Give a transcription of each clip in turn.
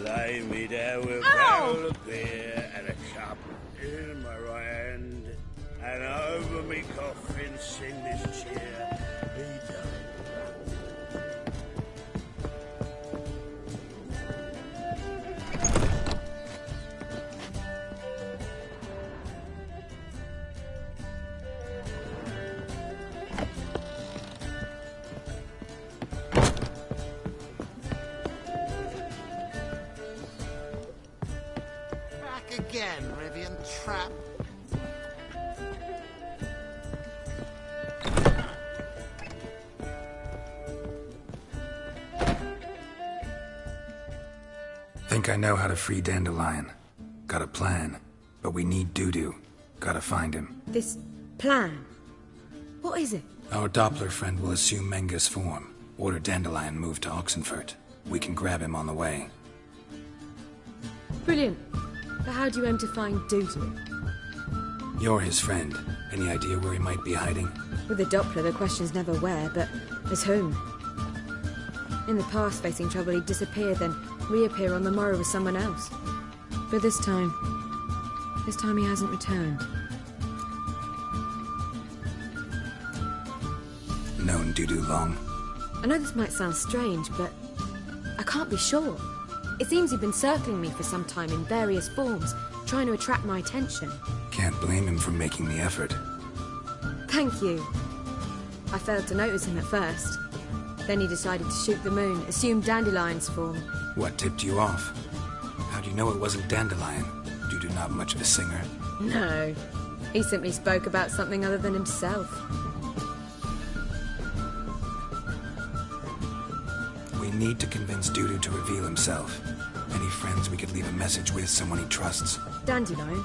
lay me down with a barrel of beer and a cup in my right hand, and over me coffin sing this cheer. Be done. Again, Rivian trap. Think I know how to free Dandelion. Got a plan, but we need Dudu. Gotta find him. This plan? What is it? Our Doppler friend will assume Menga's form. Order Dandelion moved to Oxenfurt. We can grab him on the way. Brilliant. But how do you aim to find Dudu? You're his friend. Any idea where he might be hiding? With the Doppler, the question's never where, but as whom? In the past, facing trouble, he'd disappear, then reappear on the morrow with someone else. But this time he hasn't returned. Known Dudu long? I know this might sound strange, but I can't be sure. It seems he'd been circling me for some time in various forms, trying to attract my attention. Can't blame him for making the effort. Thank you. I failed to notice him at first. Then he decided to shoot the moon, assume Dandelion's form. What tipped you off? How do you know it wasn't Dandelion? Dudu not much of a singer. No. He simply spoke about something other than himself. We need to convince Dudu to reveal himself. Any friends we could leave a message with, someone he trusts? Dandelion.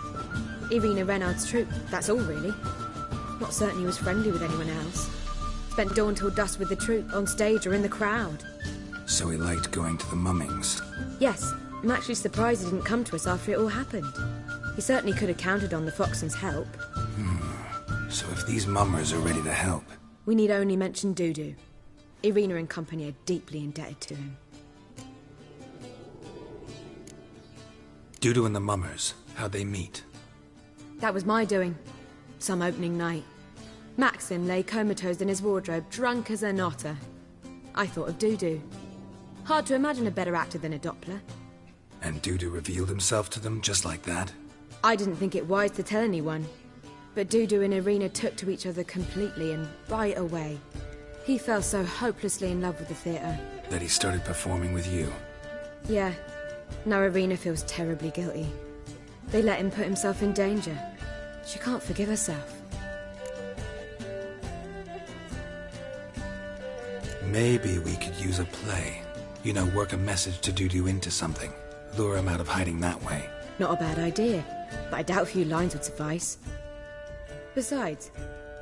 Irina Renard's troupe, that's all really. Not certain he was friendly with anyone else. Spent dawn till dusk with the troupe, on stage or in the crowd. So he liked going to the mummings? Yes. I'm actually surprised he didn't come to us after it all happened. He certainly could have counted on the Foxen's help. So if these mummers are ready to help... We need only mention Dudu. Irina and company are deeply indebted to him. Dudu and the mummers, how'd they meet? That was my doing. Some opening night. Maxim lay comatose in his wardrobe, drunk as an otter. I thought of Dudu. Hard to imagine a better actor than a Doppler. And Dudu revealed himself to them just like that? I didn't think it wise to tell anyone. But Dudu and Irina took to each other completely and right away. He fell so hopelessly in love with the theatre. That he started performing with you? Yeah. Now Irina feels terribly guilty. They let him put himself in danger. She can't forgive herself. Maybe we could use a play. You know, work a message to Dudu into something. Lure him out of hiding that way. Not a bad idea, but I doubt a few lines would suffice. Besides,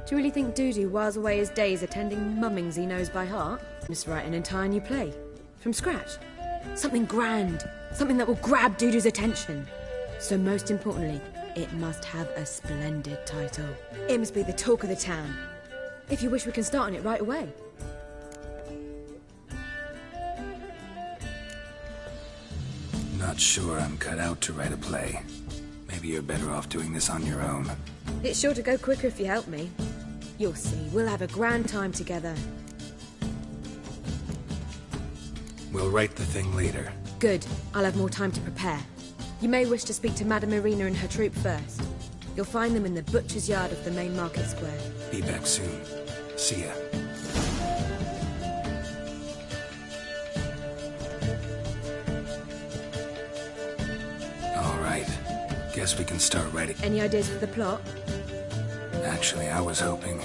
do you really think Dudu whiles away his days attending mummings he knows by heart? Just write an entire new play. From scratch. Something grand. Something that will grab Dudu's attention. So most importantly, it must have a splendid title. It must be the talk of the town. If you wish, we can start on it right away. Not sure I'm cut out to write a play. Maybe you're better off doing this on your own. It's sure to go quicker if you help me. You'll see, we'll have a grand time together. We'll write the thing later. Good. I'll have more time to prepare. You may wish to speak to Madame Irina and her troupe first. You'll find them in the butcher's yard of the main market square. Be back soon. See ya. All right. Guess we can start writing. Any ideas for the plot? Actually, I was hoping...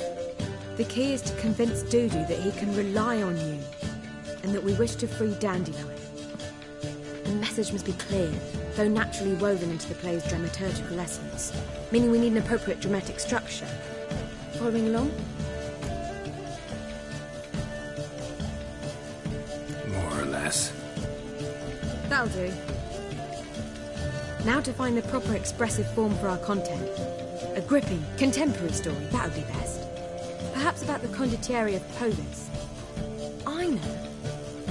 The key is to convince Dudu that he can rely on you, and that we wish to free Dandelion. The message must be clear, though naturally woven into the play's dramaturgical essence, meaning we need an appropriate dramatic structure. Following along? More or less. That'll do. Now to find the proper expressive form for our content. A gripping, contemporary story, that would be best. Perhaps about the condottieri of Polis. I know.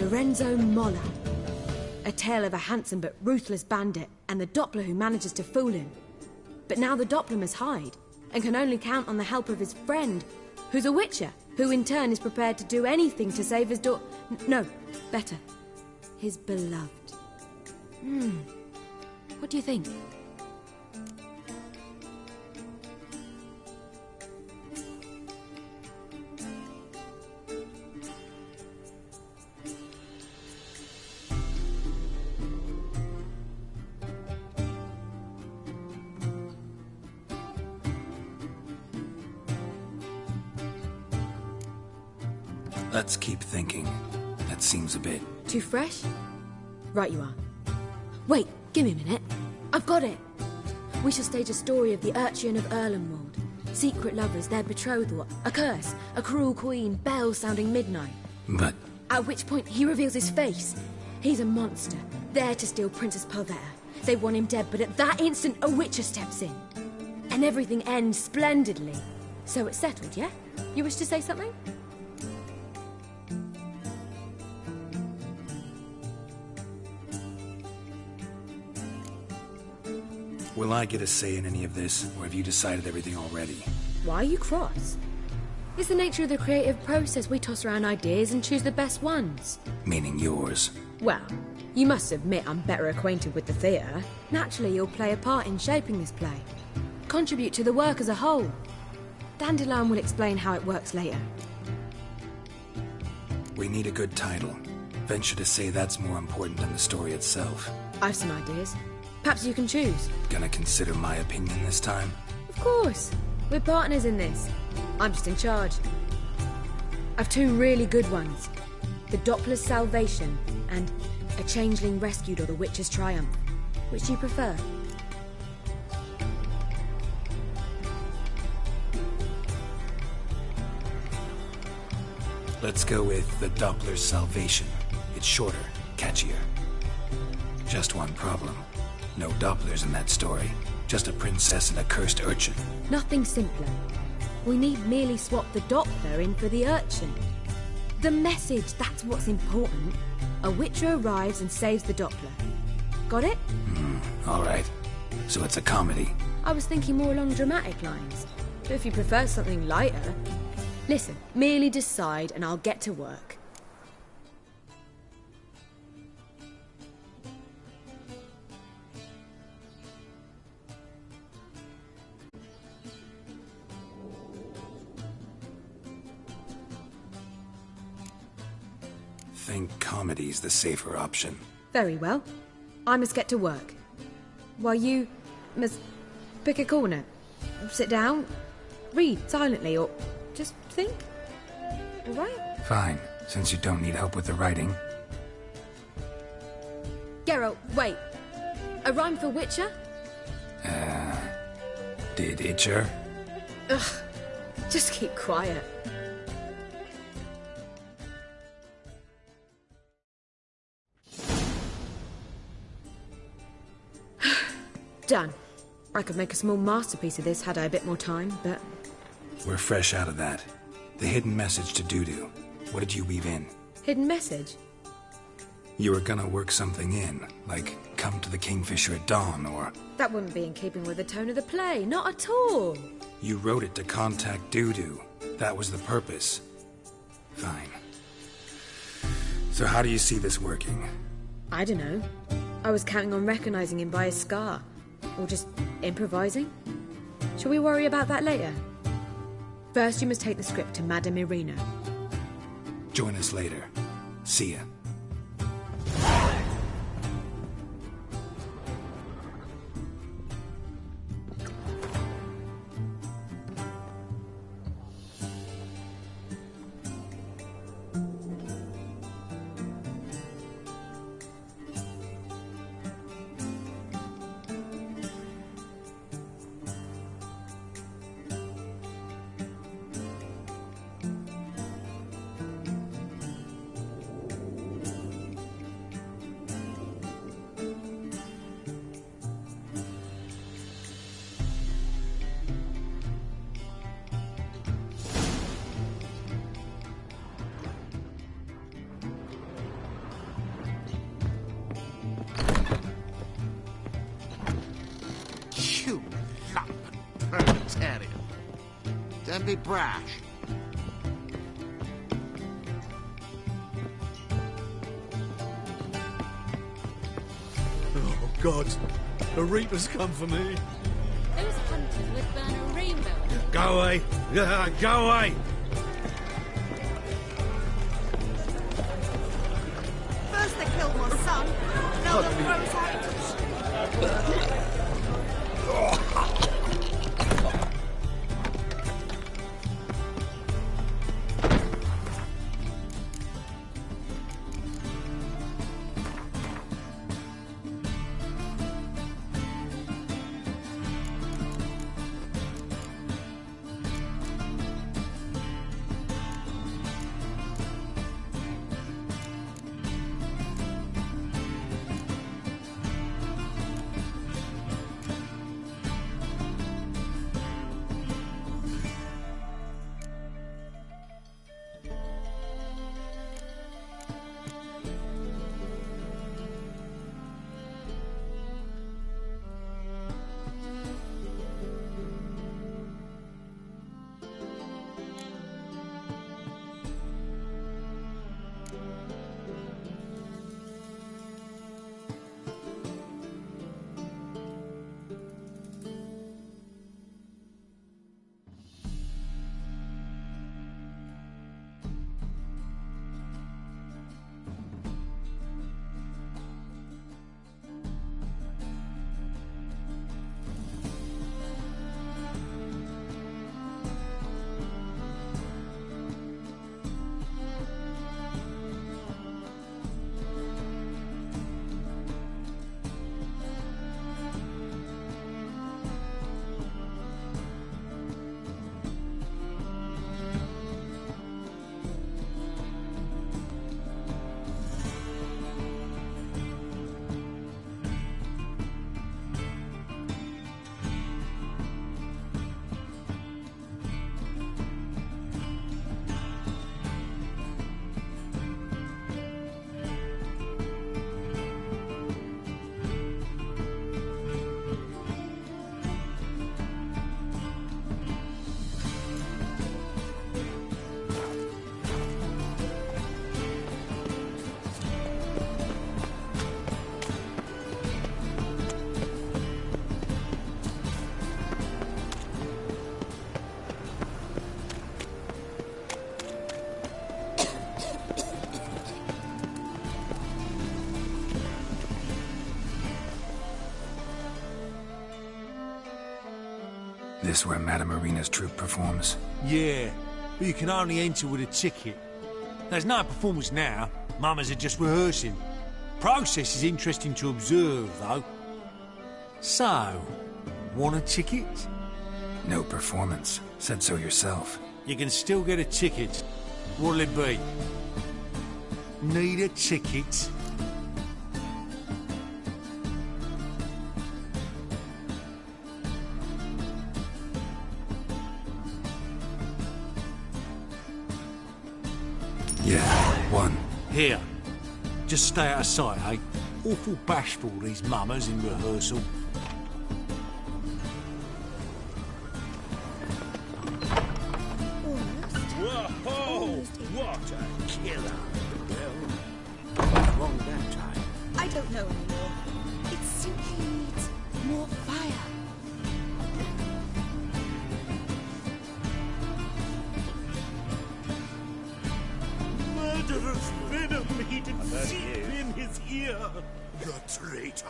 Lorenzo Molla. A tale of a handsome but ruthless bandit and the Doppler who manages to fool him. But now the Doppler must hide and can only count on the help of his friend, who's a witcher, who in turn is prepared to do anything to save his no, better, his beloved. What do you think? Let's keep thinking. That seems a bit... Too fresh? Right you are. Wait, give me a minute. I've got it. We shall stage a story of the Urchin of Erlenwald. Secret lovers, their betrothal, a curse, a cruel queen, bells sounding midnight. But... At which point he reveals his face. He's a monster, there to steal Princess Pavetta. They want him dead, but at that instant a witcher steps in. And everything ends splendidly. So it's settled, yeah? You wish to say something? Will I get a say in any of this, or have you decided everything already? Why are you cross? It's the nature of the creative process. We toss around ideas and choose the best ones. Meaning yours. Well, you must admit I'm better acquainted with the theatre. Naturally, you'll play a part in shaping this play. Contribute to the work as a whole. Dandelion will explain how it works later. We need a good title. Venture to say that's more important than the story itself. I've some ideas. Perhaps you can choose. Gonna consider my opinion this time? Of course. We're partners in this. I'm just in charge. I've two really good ones. The Doppler's Salvation and A Changeling Rescued or the Witcher's Triumph. Which do you prefer? Let's go with The Doppler's Salvation. It's shorter, catchier. Just one problem. No Dopplers in that story. Just a princess and a cursed urchin. Nothing simpler. We need merely swap the Doppler in for the urchin. The message, that's what's important. A witcher arrives and saves the Doppler. Got it? All right. So it's a comedy. I was thinking more along dramatic lines. But if you prefer something lighter... Listen, merely decide and I'll get to work. Think comedy's the safer option. Very well. I must get to work. While you must pick a corner. Sit down, read silently, or just think. All right? Fine, since you don't need help with the writing. Geralt, wait. A rhyme for Witcher? Did Itcher? Ugh, just keep quiet. Done. I could make a small masterpiece of this had I a bit more time, but... We're fresh out of that. The hidden message to Dudu. What did you weave in? Hidden message? You were gonna work something in, like come to the Kingfisher at dawn, or... That wouldn't be in keeping with the tone of the play, not at all. You wrote it to contact Dudu. That was the purpose. Fine. So how do you see this working? I don't know. I was counting on recognizing him by his scar. Or just improvising? Shall we worry about that later? First, you must take the script to Madame Irina. Join us later. See ya. then be brash. Oh, God. The Reapers come for me. Those hunters would burn a rainbow. Go away! Go away! First they killed my son, now they'll throw us out into the street. This where Madame Irina's troupe performs? Yeah, but you can only enter with a ticket. There's no performance now. Mamas are just rehearsing. Process is interesting to observe, though. So, want a ticket? No performance. Said so yourself. You can still get a ticket. What'll it be? Need a ticket? Yeah, one. Here. Just stay out of sight, eh? Awful bashful, these mamas in rehearsal. Whoa! What a killer! Well, what's wrong that time? I don't know anymore. It simply needs more fire. Murderous venom heated seep in his ear. The traitor,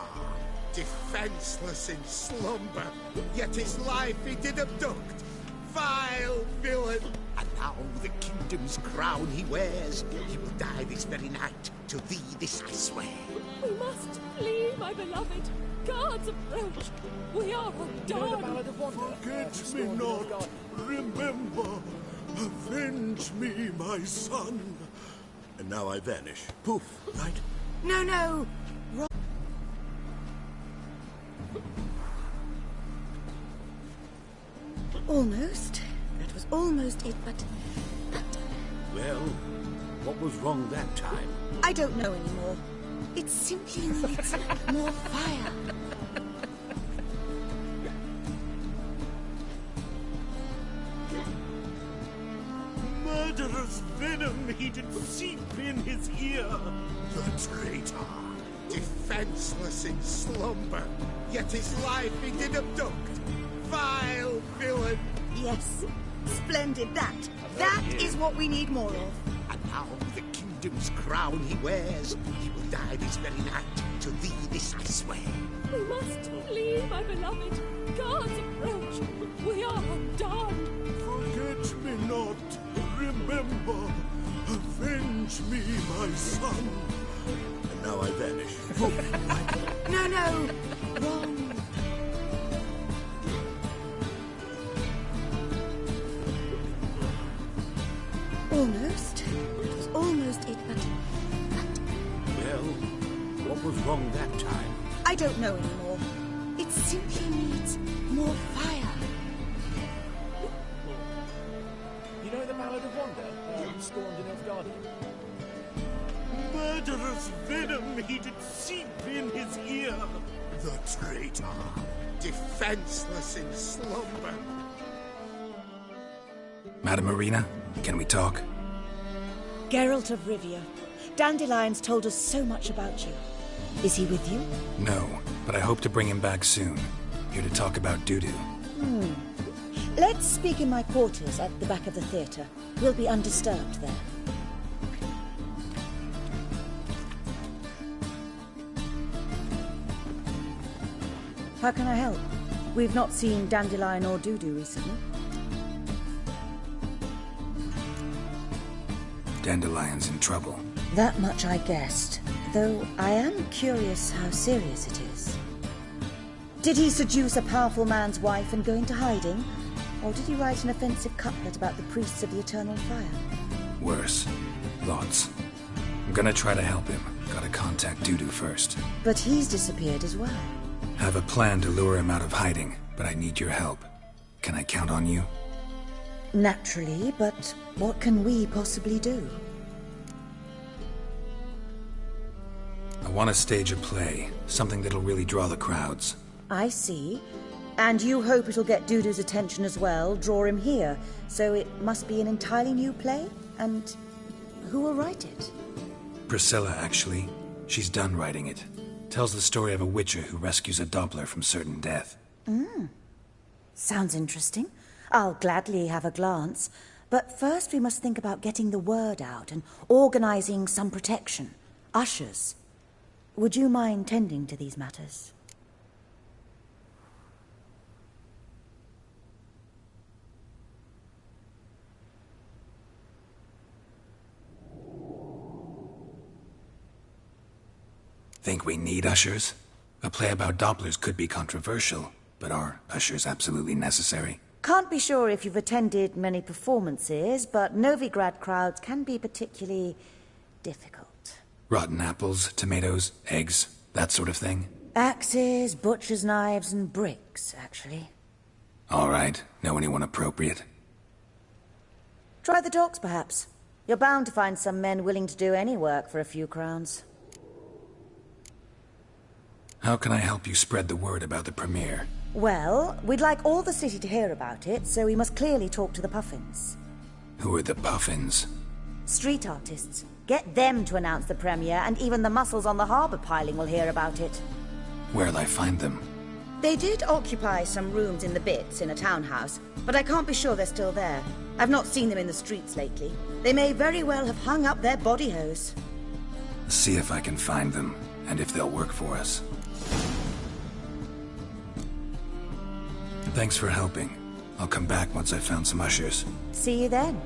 defenseless in slumber, yet his life he did abduct. Vile villain! And now the kingdom's crown he wears. He will die this very night. To thee this I swear. We must flee, my beloved. Guards approach. We are undone. Forget me not. Remember. Avenge me, my son. And now I vanish. Poof, right? No, no! Almost. That was almost it, but... Well, what was wrong that time? I don't know anymore. It simply needs more fire. he did seep in his ear. The traitor, defenseless in slumber, yet his life he did abduct. Vile villain! Yes, splendid that is what we need more of. And now the kingdom's crown he wears, he will die this very night. To thee this I swear. We must flee, my beloved. Guards approach. We are undone. Forget me not. Remember. Avenge me, my son. And now I vanish. No, wrong. Almost. That was almost it, but... Well, what was wrong that time? I don't know anymore. It simply needs more fire. You know the Ballad of Wanda, stormed in Nilfgaard? Murderous venom he did seep in his ear. The traitor, defenseless in slumber. Madame Marina, can we talk? Geralt of Rivia. Dandelion's told us so much about you. Is he with you? No, but I hope to bring him back soon. Here to talk about Dudu. Let's speak in my quarters at the back of the theatre. We'll be undisturbed there. How can I help? We've not seen Dandelion or Dudu recently. Dandelion's in trouble. That much I guessed, though I am curious how serious it is. Did he seduce a powerful man's wife and go into hiding? Or did he write an offensive couplet about the priests of the eternal fire? Worse. Lots. I'm gonna try to help him. Gotta contact Dudu first. But he's disappeared as well. Have a plan to lure him out of hiding, but I need your help. Can I count on you? Naturally, but what can we possibly do? I want to stage a play, something that'll really draw the crowds. I see. And you hope it'll get Dudu's attention as well, draw him here. So it must be an entirely new play? And who will write it? Priscilla, actually. She's done writing it. Tells the story of a witcher who rescues a Doppler from certain death. Sounds interesting. I'll gladly have a glance. But first we must think about getting the word out and organizing some protection. Ushers. Would you mind tending to these matters? Think we need ushers? A play about Dopplers could be controversial, but are ushers absolutely necessary? Can't be sure if you've attended many performances, but Novigrad crowds can be particularly difficult. Rotten apples, tomatoes, eggs, that sort of thing? Axes, butcher's knives, and bricks, actually. All right. Know anyone appropriate? Try the docks, perhaps. You're bound to find some men willing to do any work for a few crowns. How can I help you spread the word about the premiere? Well, we'd like all the city to hear about it, so we must clearly talk to the Puffins. Who are the Puffins? Street artists. Get them to announce the premiere, and even the muscles on the harbour piling will hear about it. Where'll I find them? They did occupy some rooms in the Bits in a townhouse, but I can't be sure they're still there. I've not seen them in the streets lately. They may very well have hung up their body hose. See if I can find them, and if they'll work for us. Thanks for helping. I'll come back once I've found some ushers. See you then.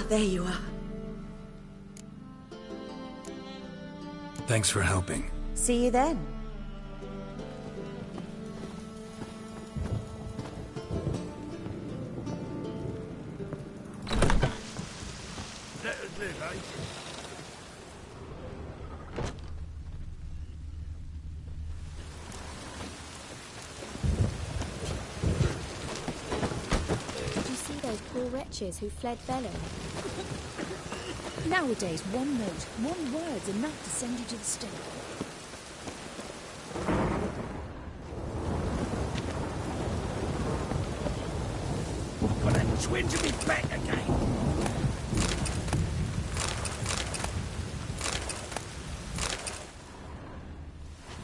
there you are. Thanks for helping. See you then. Let us live, eh? Did you see those poor wretches who fled Bellum? Nowadays, one note, one word's enough to send you to the stake. Got that twinge of me back again.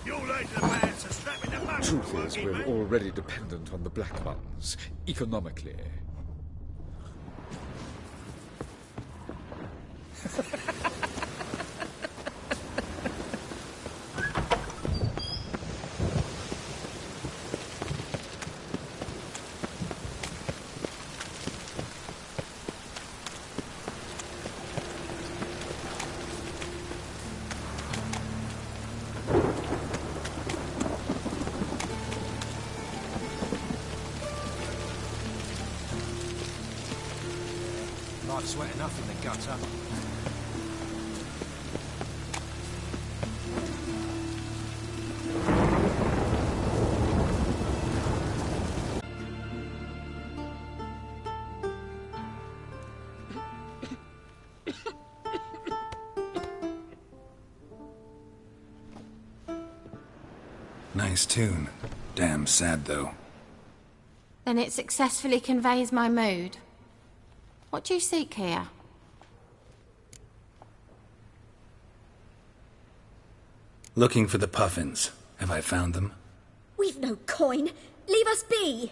You're late to the man, so strap in the muscle. Truth is, we're already dependent on the Black Ones, economically. Life sweat enough in the gutter. Nice tune. Damn sad, though. Then it successfully conveys my mood. What do you seek here? Looking for the Puffins. Have I found them? We've no coin. Leave us be.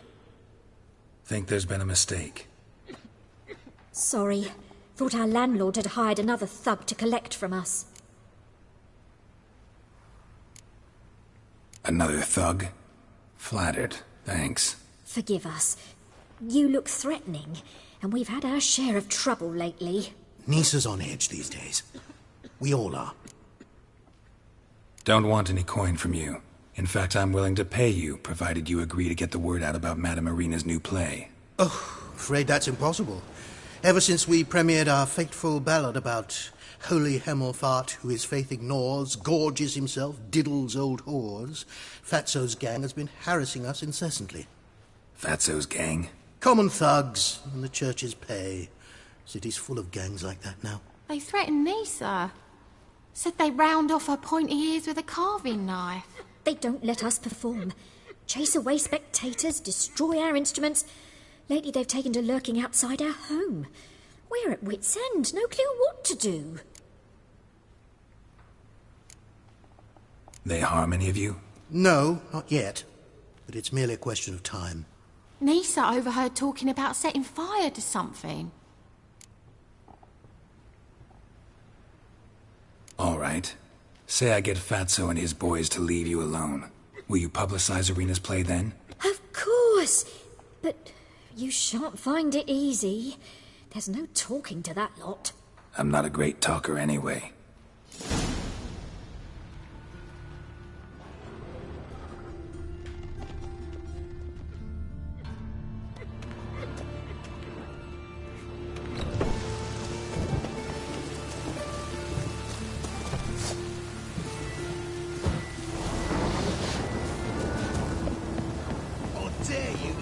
Think there's been a mistake. Sorry. Thought our landlord had hired another thug to collect from us. Another thug? Flattered. Thanks. Forgive us. You look threatening, and we've had our share of trouble lately. Nisa's on edge these days. We all are. Don't want any coin from you. In fact, I'm willing to pay you, provided you agree to get the word out about Madame Irina's new play. Oh, afraid that's impossible. Ever since we premiered our fateful ballad about Holy Hemelfart, who his faith ignores, gorges himself, diddles old whores, Fatso's gang has been harassing us incessantly. Fatso's gang? Common thugs in the church's pay. City's full of gangs like that now. They threatened Nisa. Said they round off her pointy ears with a carving knife. They don't let us perform. Chase away spectators, destroy our instruments. Lately they've taken to lurking outside our home. We're at wit's end, no clue what to do. They harm any of you? No, not yet. But it's merely a question of time. Nisa overheard talking about setting fire to something. All right. Say I get Fatso and his boys to leave you alone. Will you publicize Irina's play then? Of course. But you shan't find it easy. There's no talking to that lot. I'm not a great talker anyway.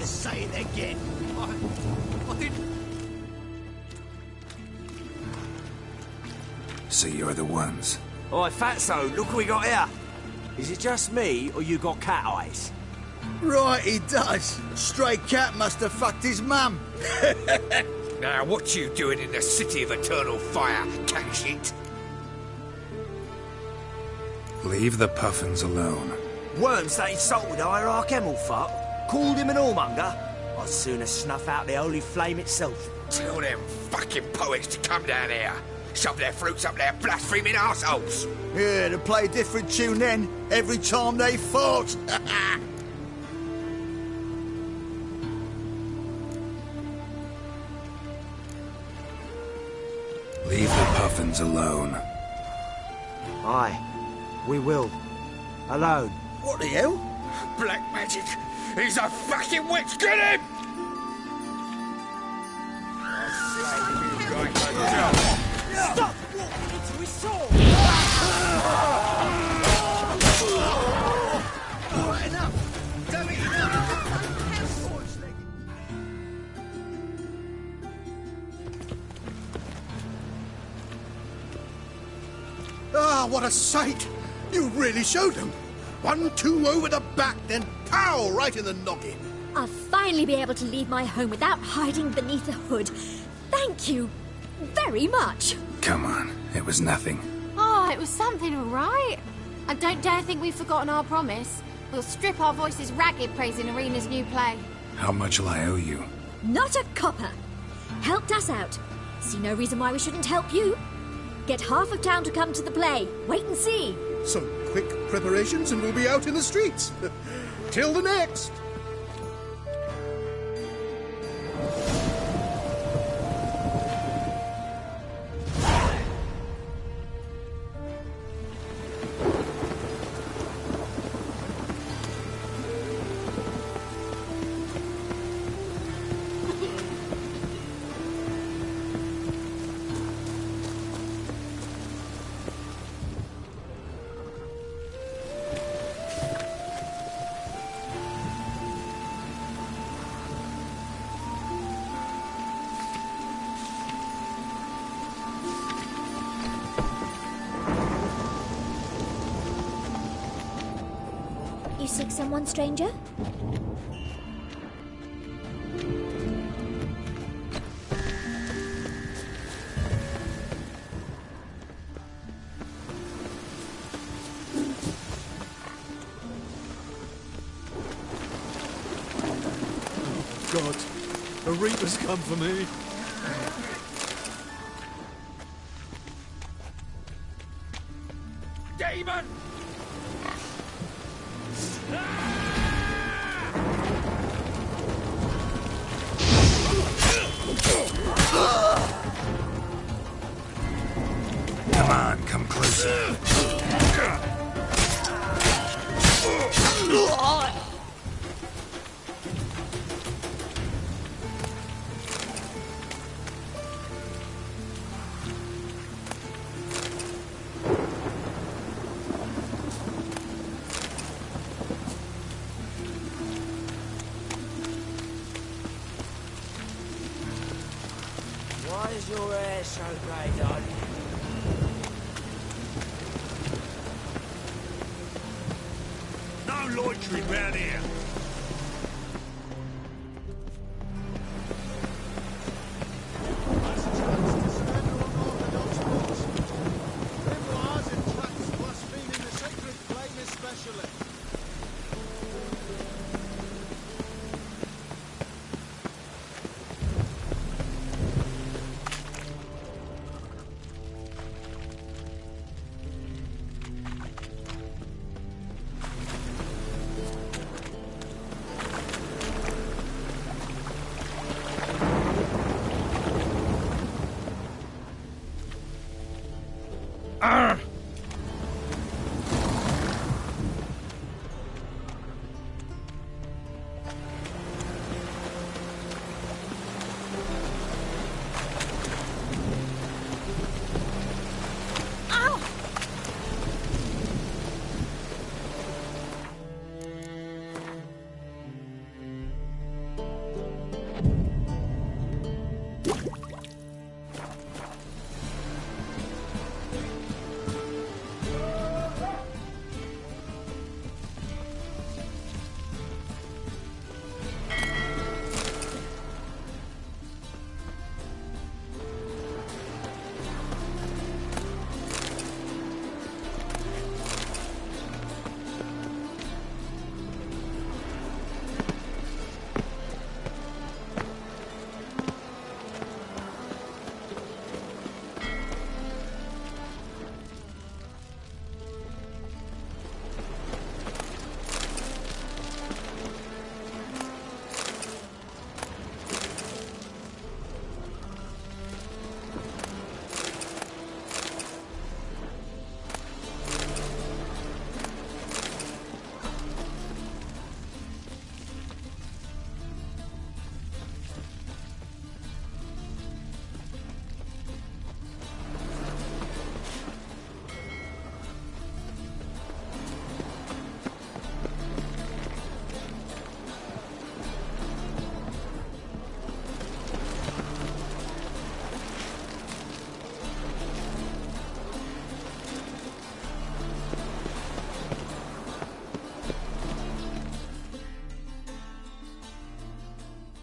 Say it again. I didn't. So you're the ones. Oi, Fatso, look what we got here. Is it just me, or you got cat eyes? Right, he does. Stray cat must have fucked his mum. Now, what you doing in the city of eternal fire, cat shit? Leave the Puffins alone. Worms that insulted Hierarch Hemelfart, called him an whoremonger. I'd sooner snuff out the holy flame itself. Tell them fucking poets to come down here. Shove their fruits up their blaspheming arseholes. Yeah, to play a different tune then, every time they fought. Leave the puffins alone. Aye, we will. Alone. What the hell? Black magic! He's a fucking witch! Get him! Stop walking into his sword! Right, enough! Damn it, enough! Ah, what a sight! You really showed them. 1-2 over the back, then pow! Right in the noggin. I'll finally be able to leave my home without hiding beneath a hood. Thank you very much. Come on, it was nothing. Oh, it was something, all right. And don't dare think we've forgotten our promise. We'll strip our voices ragged praising Arena's new play. How much will I owe you? Not a copper. Helped us out. See no reason why we shouldn't help you. Get half of town to come to the play. Wait and see. Some quick preparations and we'll be out in the streets. Till the next. You seek someone, stranger? God, a reaper's come for me. Demon! Come on, come closer. Why is your hair so grey, darling? No loitering round here.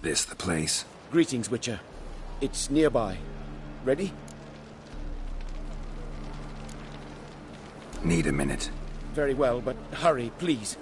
This the place? Greetings, Witcher. It's nearby. Ready? Need a minute. Very well, but hurry, please.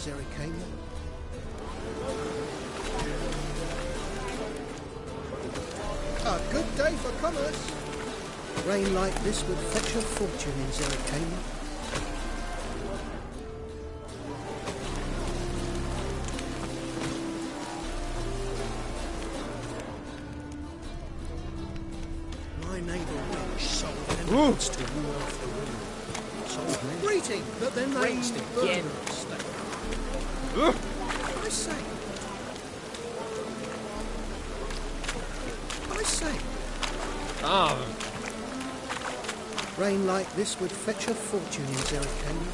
Zerrikania. A good day for commerce. Rain like this would fetch a fortune in Zerrikania. My neighbour witch sold emeralds to ward off the wind. Sold greeting, but then they again. I say. Rain like this would fetch a fortune in Zerrikania.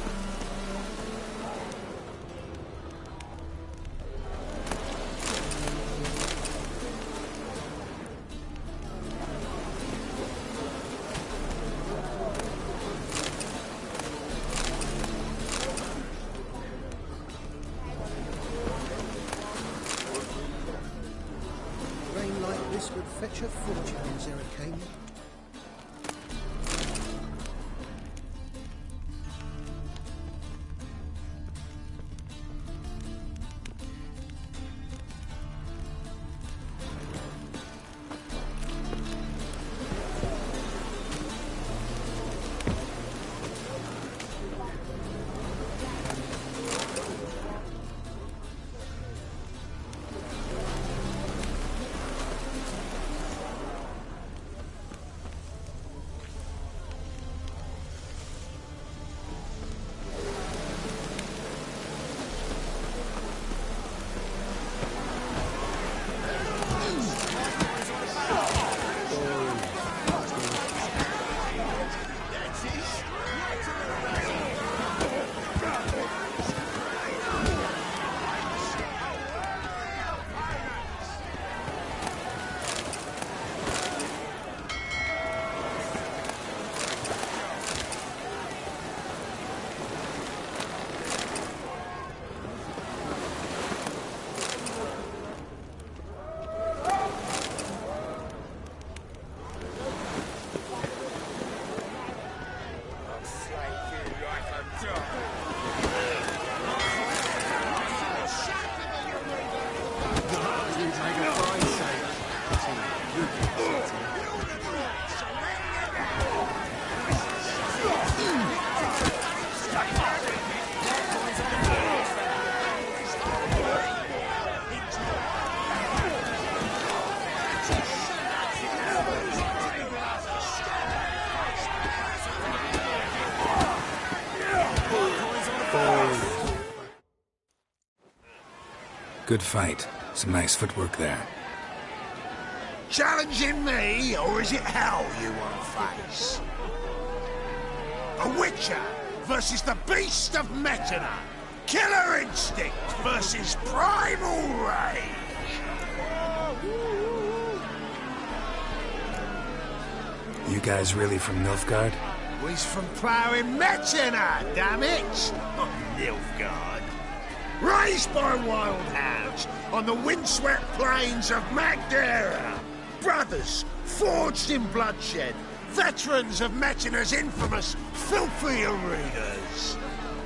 Rain like this would fetch a fortune in Zerrikania. Good fight. Some nice footwork there. Challenging me, or is it hell you want to face? A Witcher versus the Beast of Metina. Killer instinct versus primal rage. You guys really from Nilfgaard? We's from ploughing Metzina, damn it! Not Nilfgaard. Raised by wild hounds on the windswept plains of Magdera. Brothers, forged in bloodshed. Veterans of Metzina's infamous filthy arenas.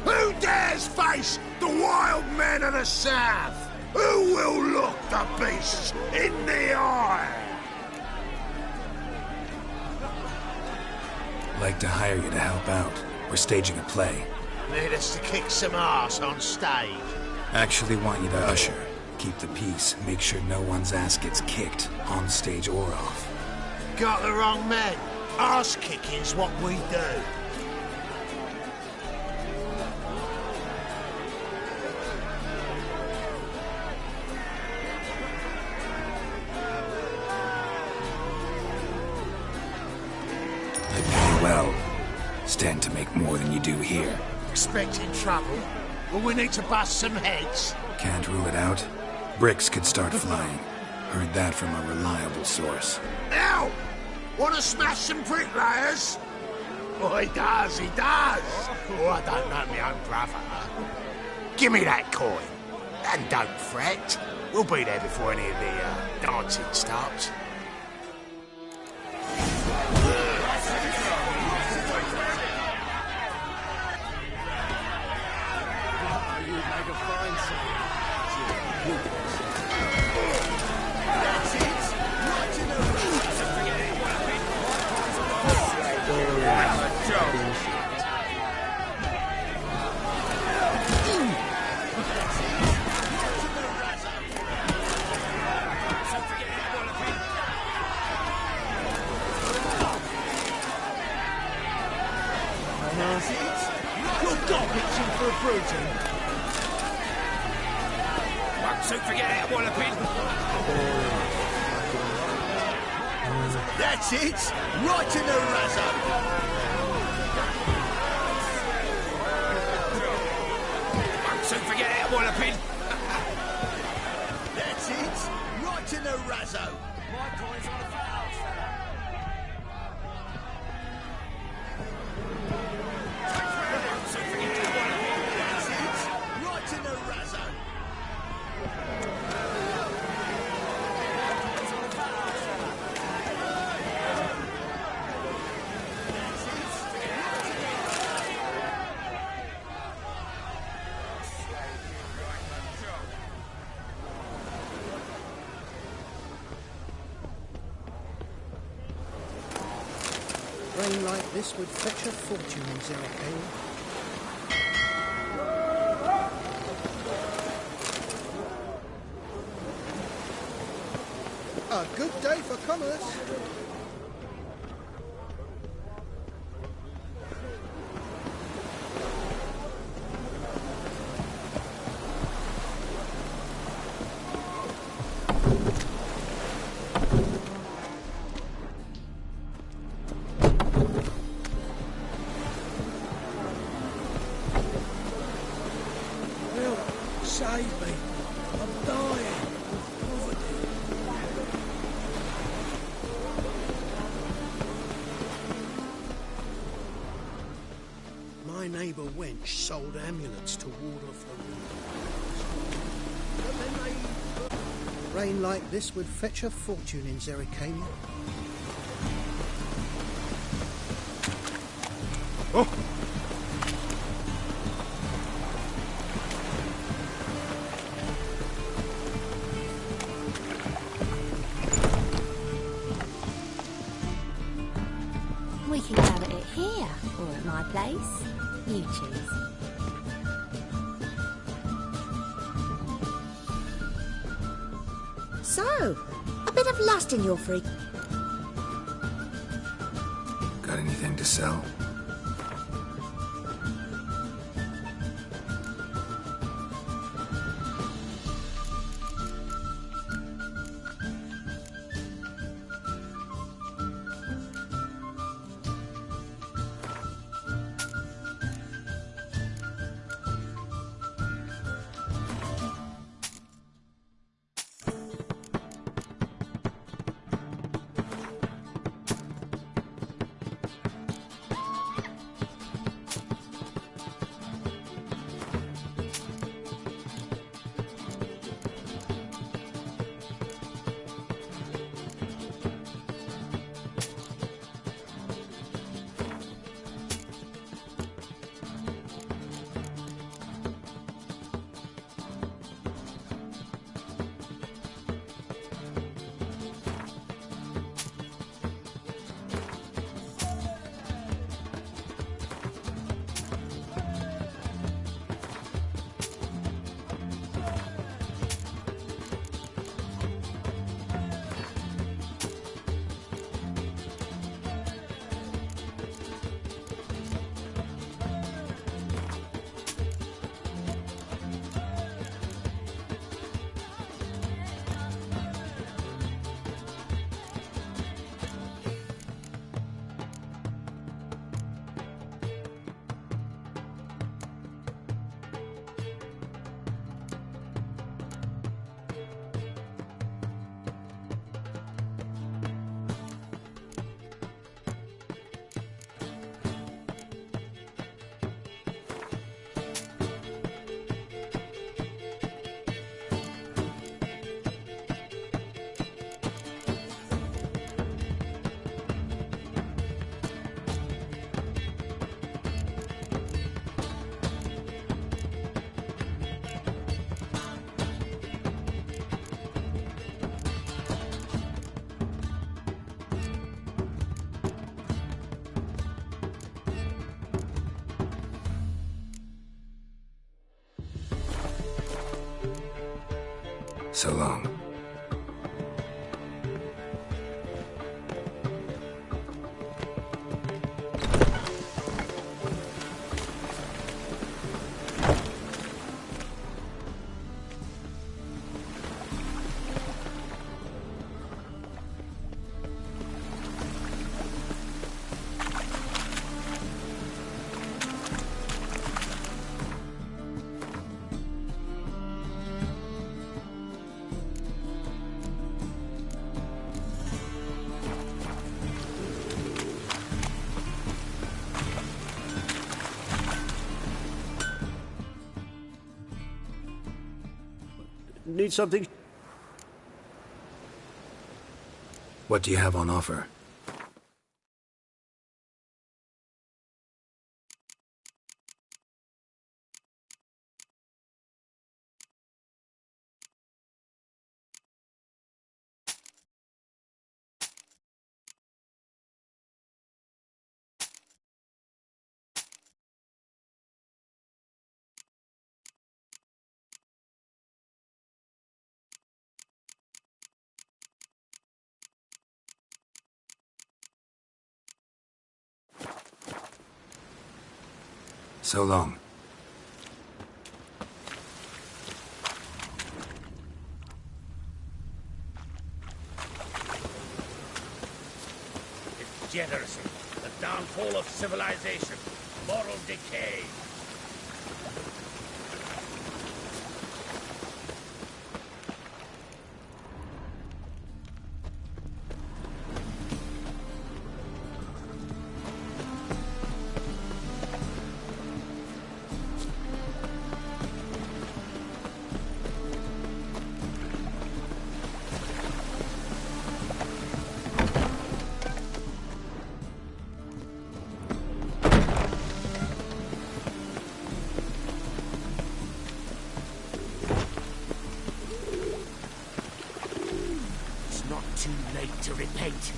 Who dares face the wild men of the south? Who will look the beasts in the eye? Like to hire you to help out. We're staging a play. Need us to kick some ass on stage. Actually want you to usher. Keep the peace. Make sure no one's ass gets kicked, on stage or off. Got the wrong men. Ass kicking's what we do. Well, stand to make more than you do here. Expecting trouble? Well, we need to bust some heads. Can't rule it out. Bricks could start flying. Heard that from a reliable source. Now, want to smash some bricklayers? Oh, he does, he does. Oh, I don't know my own brother. Give me that coin. And don't fret. We'll be there before any of the dancing starts. That's it! Right in the razzo! Won't soon forget that walloping! That's it! Right in the razzo! My coin's on the fouls, fella! That's it! Right in the razzo! Rain like this would fetch a fortune in Zerrikane. A good day for commerce. Save me. I'm dying. My neighbour wench sold amulets to ward off the rain like this would fetch a fortune in Zerrikane. Oh! We can have it here, or at my place. You choose. So, a bit of lust in your freak. Got anything to sell? So long. Need something? What do you have on offer? So long. It's degeneracy, the downfall of civilization, moral decay. Too late to repent.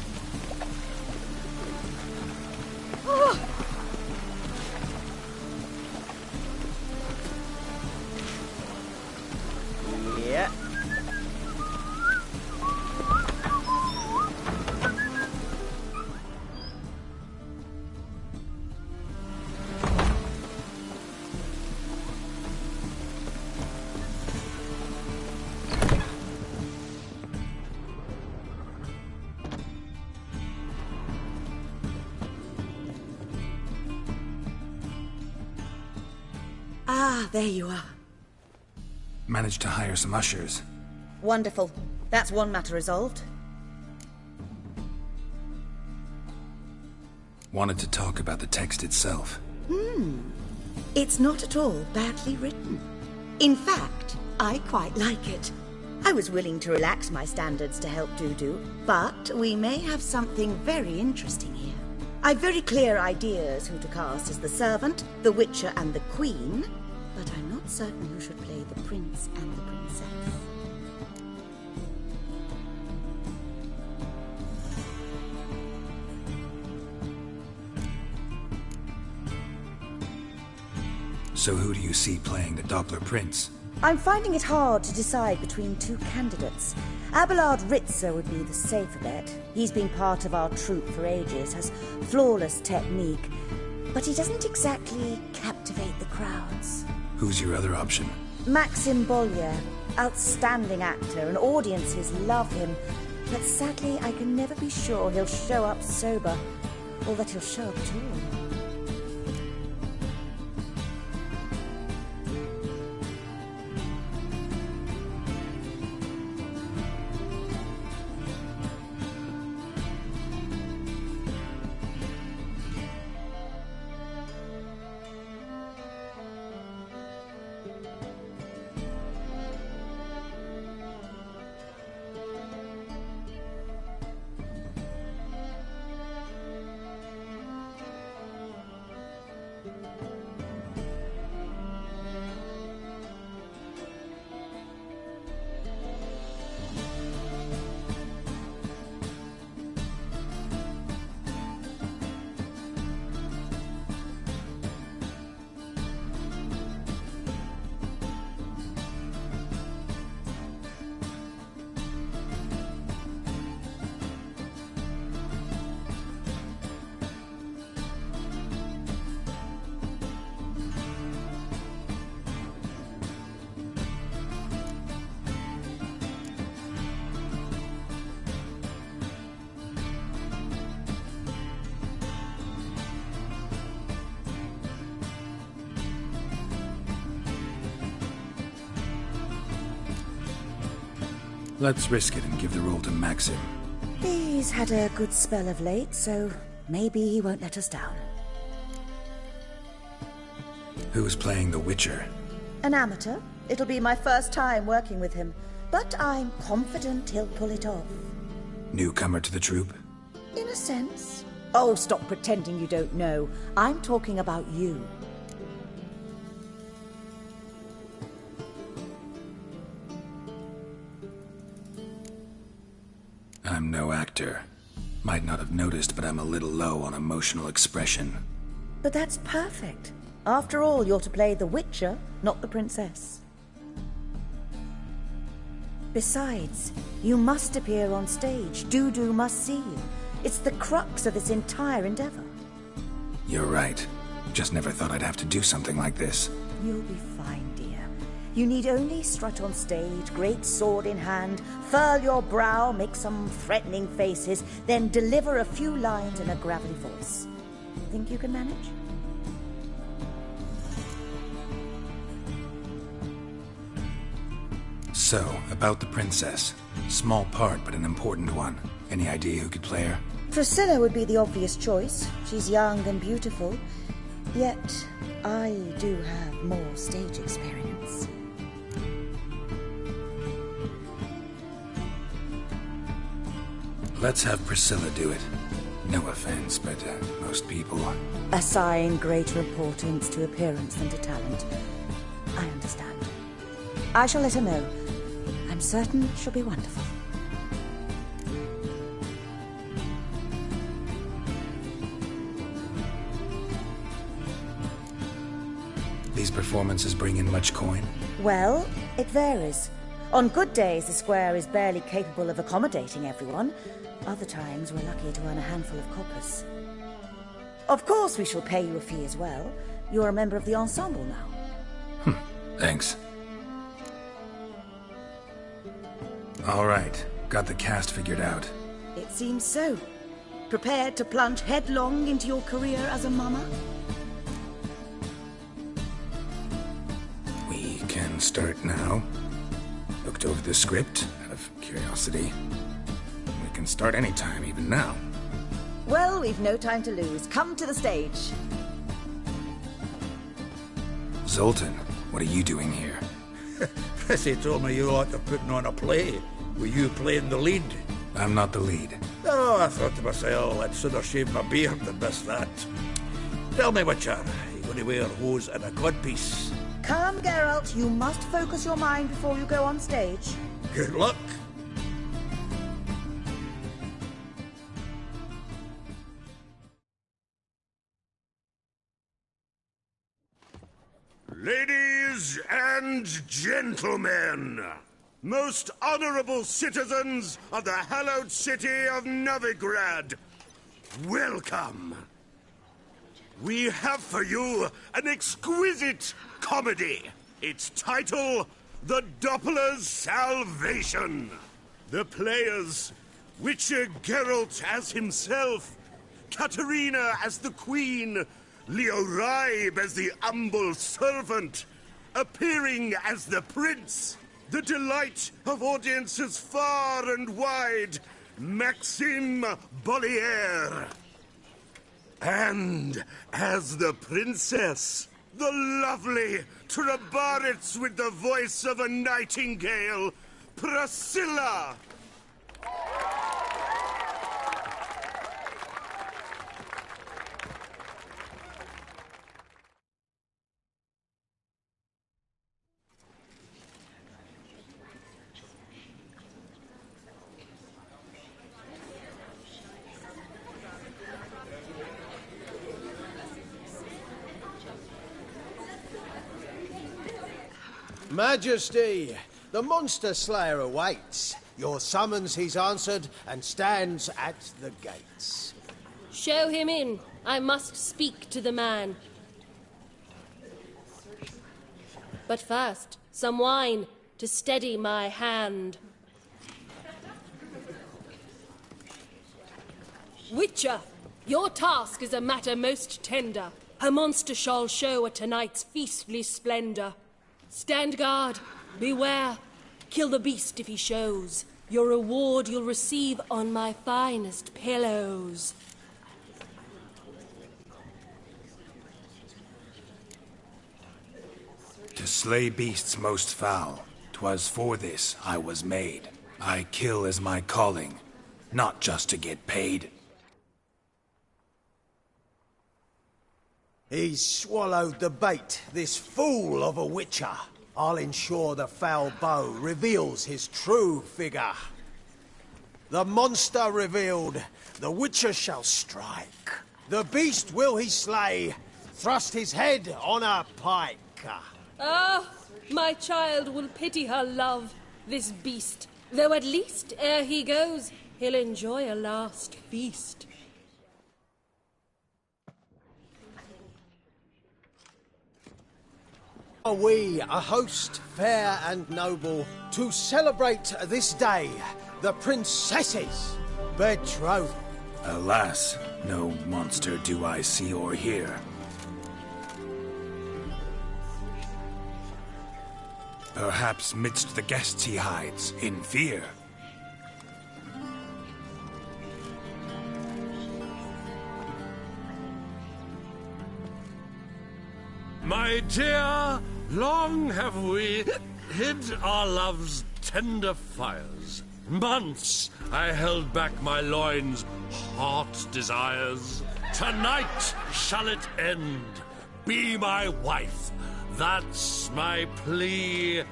Yeah. Ah, there you are. Managed to hire some ushers. Wonderful. That's one matter resolved. Wanted to talk about the text itself. It's not at all badly written. In fact, I quite like it. I was willing to relax my standards to help Dudu, but we may have something very interesting here. I've very clear ideas who to cast as the servant, the witcher, and the queen, but I'm not certain who should play the prince and the princess. So who do you see playing the Doppler Prince? I'm finding it hard to decide between two candidates. Abelard Ritzer would be the safer bet. He's been part of our troupe for ages, has flawless technique, but he doesn't exactly captivate the crowds. Who's your other option? Maxim Bollier, outstanding actor, and audiences love him, but sadly I can never be sure he'll show up sober, or that he'll show up at all. Let's risk it and give the role to Maxim. He's had a good spell of late, so maybe he won't let us down. Who's playing the Witcher? An amateur. It'll be my first time working with him, but I'm confident he'll pull it off. Newcomer to the troupe? In a sense. Oh, stop pretending you don't know. I'm talking about you. I'm no actor. Might not have noticed, but I'm a little low on emotional expression. But that's perfect. After all, you're to play the Witcher, not the princess. Besides, you must appear on stage. Dudu must see you. It's the crux of this entire endeavor. You're right. Just never thought I'd have to do something like this. You'll be fine, dear. You need only strut on stage, great sword in hand, furl your brow, make some threatening faces, then deliver a few lines in a gravelly voice. Think you can manage? So, about the princess. Small part, but an important one. Any idea who could play her? Priscilla would be the obvious choice. She's young and beautiful. Yet, I do have more stage experience. Let's have Priscilla do it. No offense, but most people... Assign greater importance to appearance than to talent. I understand. I shall let her know. I'm certain she'll be wonderful. These performances bring in much coin? Well, it varies. On good days, the square is barely capable of accommodating everyone. Other times, we're lucky to earn a handful of coppers. Of course, we shall pay you a fee as well. You're a member of the ensemble now. Thanks. All right. Got the cast figured out. It seems so. Prepared to plunge headlong into your career as a mama? We can start now. Looked over the script, out of curiosity. We can start anytime, even now. Well, we've no time to lose. Come to the stage. Zoltan, what are you doing here? Prissy told me you ought to putting on a play. Were you playing the lead? I'm not the lead. Oh, I thought to myself, I'd sooner shave my beard than miss that. Tell me, Witcher, you going to wear hose and a codpiece? Come, Geralt. You must focus your mind before you go on stage. Good luck. Ladies and gentlemen, most honorable citizens of the hallowed city of Novigrad, welcome. We have for you an exquisite comedy. Its title, The Doppler's Salvation. The players, Witcher Geralt as himself, Katerina as the Queen, Leo Raib as the humble servant, appearing as the Prince, the delight of audiences far and wide, Maxim Bollier. And as the Princess, the lovely Trabaritz with the voice of a nightingale, Priscilla. Majesty, the Monster Slayer awaits. Your summons he's answered and stands at the gates. Show him in. I must speak to the man. But first, some wine to steady my hand. Witcher, your task is a matter most tender. Her monster shall show at tonight's feastly splendor. Stand guard, beware, kill the beast if he shows. Your reward you'll receive on my finest pillows. To slay beasts most foul, 'twas for this I was made. I kill as my calling, not just to get paid. He's swallowed the bait, this fool of a witcher. I'll ensure the foul bow reveals his true figure. The monster revealed, the witcher shall strike. The beast will he slay, thrust his head on a pike. Ah, my child will pity her love, this beast, though at least, ere he goes, he'll enjoy a last feast. Are we, a host fair and noble, to celebrate this day, the princess's betrothal? Alas, no monster do I see or hear. Perhaps midst the guests he hides, in fear. My dear, long have we hid our love's tender fires. Months I held back my loins' hot desires. Tonight shall it end. Be my wife. That's my plea.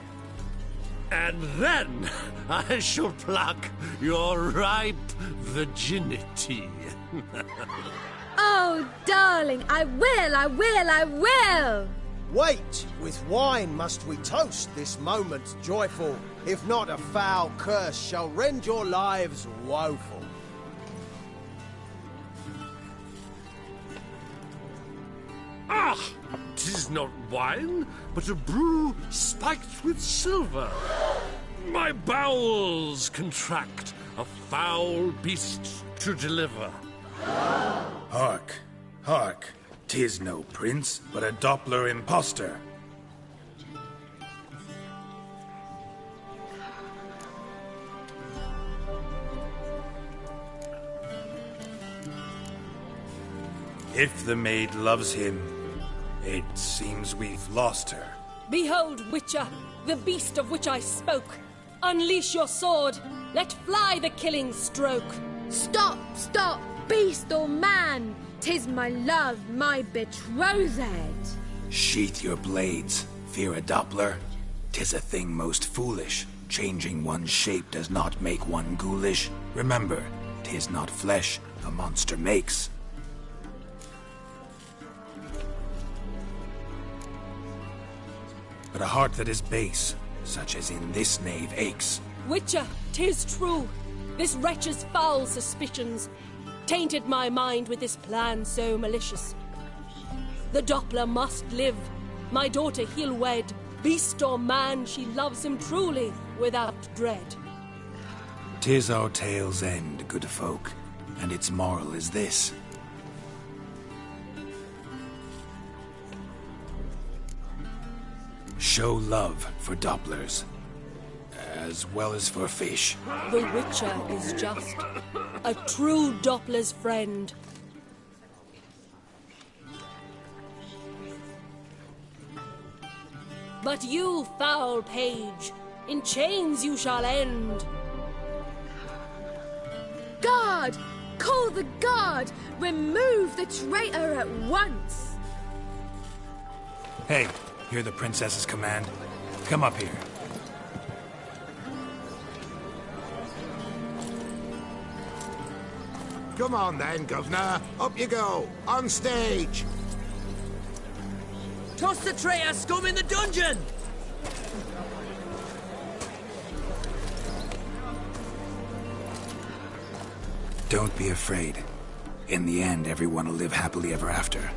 And then I shall pluck your ripe virginity. Oh, darling, I will! Wait, with wine must we toast this moment joyful. If not, a foul curse shall rend your lives woeful. Ah! 'Tis not wine, but a brew spiked with silver. My bowels contract, a foul beast to deliver. Hark, hark, 'tis no prince, but a Doppler impostor. If the maid loves him, it seems we've lost her. Behold, Witcher, the beast of which I spoke. Unleash your sword. Let fly the killing stroke. Stop, stop, beast or man. 'Tis my love, my betrothed. Sheath your blades, fear a Doppler. 'Tis a thing most foolish. Changing one's shape does not make one ghoulish. Remember, 'tis not flesh a monster makes. But a heart that is base, such as in this knave, aches. Witcher, 'tis true. This wretch's foul suspicions tainted my mind with this plan so malicious. The Doppler must live. My daughter he'll wed. Beast or man, she loves him truly, without dread. 'Tis our tale's end, good folk, and its moral is this. Show love for Dopplers, as well as for fish. The Witcher is just a true Doppler's friend. But you, foul page, in chains you shall end. Guard! Call the guard! Remove the traitor at once! Hey, hear the princess's command? Come up here. Come on then, Governor. Up you go. On stage. Toss the traitor scum in the dungeon! Don't be afraid. In the end, everyone will live happily ever after.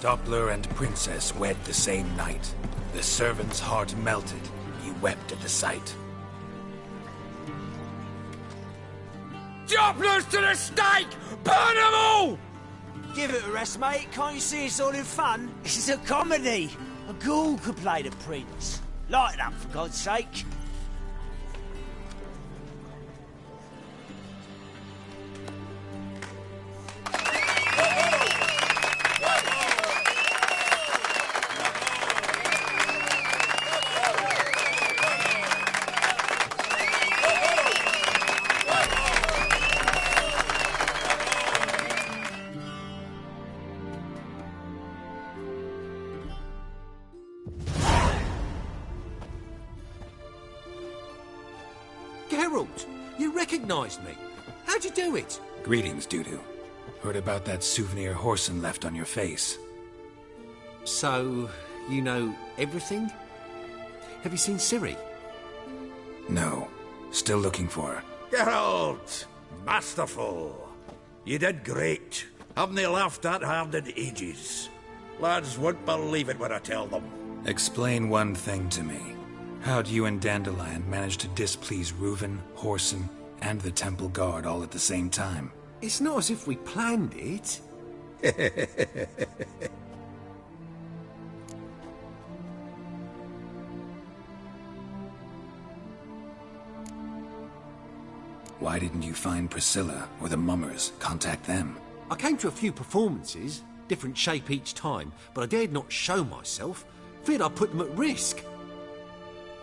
Doppler and princess wed the same night. The servant's heart melted. He wept at the sight. John! Dopplers to the stake! Burn them all! Give it a rest, mate. Can't you see it's all in fun? This is a comedy. A ghoul could play the prince. Lighten up, for God's sake. Geralt, you recognised me. How'd you do it? Greetings, Dudu. Heard about that souvenir Whoreson left on your face. So, you know everything? Have you seen Ciri? No. Still looking for her. Geralt! Masterful! You did great. Haven't they laughed that hard in ages? Lads won't believe it when I tell them. Explain one thing to me. How'd you and Dandelion manage to displease Reuven, Whoreson, and the Temple Guard all at the same time? It's not as if we planned it. Why didn't you find Priscilla or the Mummers? Contact them. I came to a few performances, different shape each time, but I dared not show myself. Feared I'd put them at risk.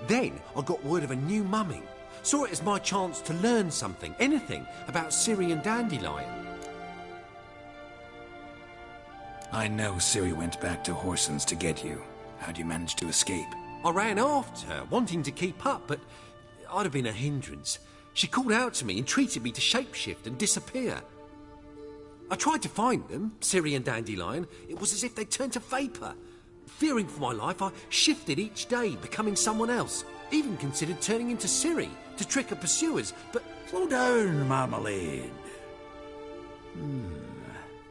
Then I got word of a new mumming. Saw it as my chance to learn something, anything, about Ciri and Dandelion. I know Ciri went back to Whoreson's to get you. How'd you manage to escape? I ran after her, wanting to keep up, but I'd have been a hindrance. She called out to me, entreated me to shapeshift and disappear. I tried to find them, Ciri and Dandelion. It was as if they turned to vapour. Fearing for my life, I shifted each day, becoming someone else. Even considered turning into Ciri to trick her pursuers, but... Slow down, Marmalade.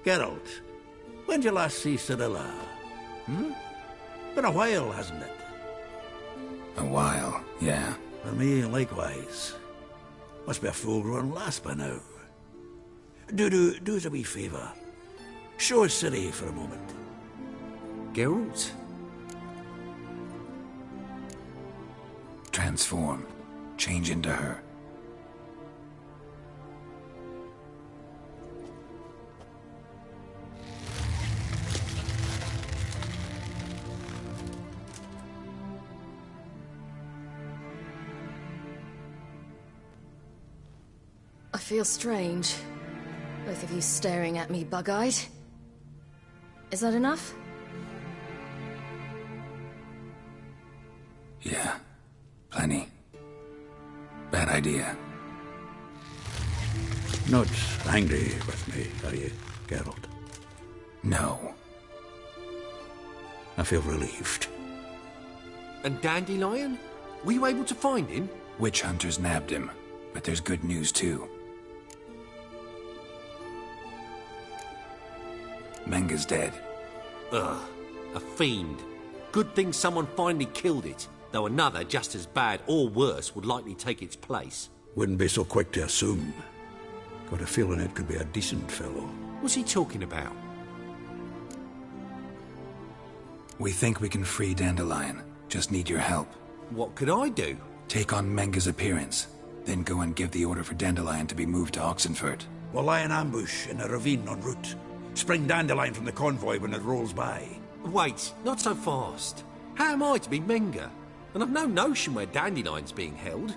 Geralt, when did you last see Cirilla? Been a while, hasn't it? A while, yeah. For me, likewise. Must be a full-grown lass by now. Do us a wee favour. Show us Ciri for a moment. Geralt? Transform. Change into her. I feel strange. Both of you staring at me bug-eyed. Is that enough? Yeah. Plenty. Bad idea. Not angry with me, are you, Geralt? No. I feel relieved. And Dandelion? Were you able to find him? Witch hunters nabbed him, but there's good news too. Menga's dead. Ugh, a fiend. Good thing someone finally killed it, though another just as bad or worse would likely take its place. Wouldn't be so quick to assume. Got a feeling it could be a decent fellow. What's he talking about? We think we can free Dandelion. Just need your help. What could I do? Take on Menga's appearance, then go and give the order for Dandelion to be moved to Oxenfurt. We'll lie in ambush in a ravine en route. Spring Dandelion from the convoy when it rolls by. Wait, not so fast. How am I to be Menga? And I've no notion where Dandelion's being held.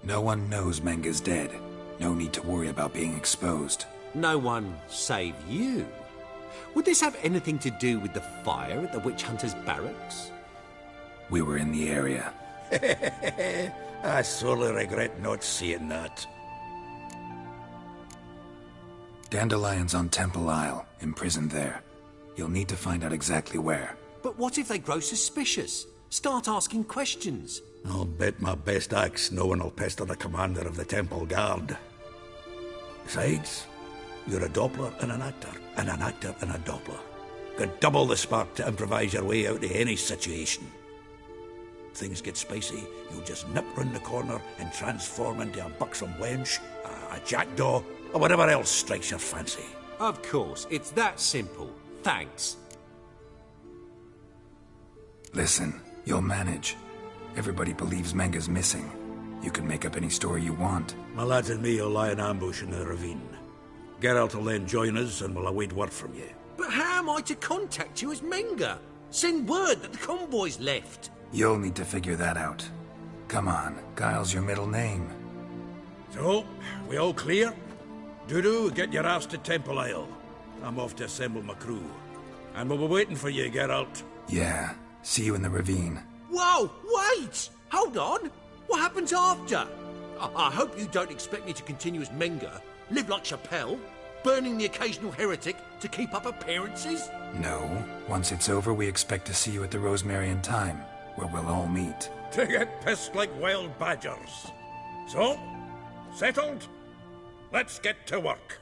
No one knows Menga's dead. No need to worry about being exposed. No one save you. Would this have anything to do with the fire at the witch hunters' barracks? We were in the area. I sorely regret not seeing that. Dandelion's on Temple Isle, imprisoned there. You'll need to find out exactly where. But what if they grow suspicious? Start asking questions? I'll bet my best axe no one will pester the commander of the Temple Guard. Besides, you're a Doppler and an actor and a Doppler. Got double the spark to improvise your way out of any situation. things get spicy, you'll just nip round the corner and transform into a buxom wench, a jackdaw, or whatever else strikes your fancy. Of course, it's that simple. Thanks. Listen, you'll manage. Everybody believes Menga's missing. You can make up any story you want. My lads and me will lie in ambush in the ravine. Geralt will then join us and we'll await word from you. But how am I to contact you as Menga? Send word that the convoy's left. You'll need to figure that out. Come on, Guile's your middle name. So, we all clear? Dudu, get your ass to Temple Isle. I'm off to assemble my crew. And we'll be waiting for you, Geralt. Yeah, see you in the ravine. Whoa, wait! Hold on! What happens after? I hope you don't expect me to continue as Menga, live like Chappelle, burning the occasional heretic to keep up appearances? No. Once it's over, we expect to see you at the Rosemary and Thyme, where we'll all meet. To get pissed like wild badgers. So, settled? Let's get to work.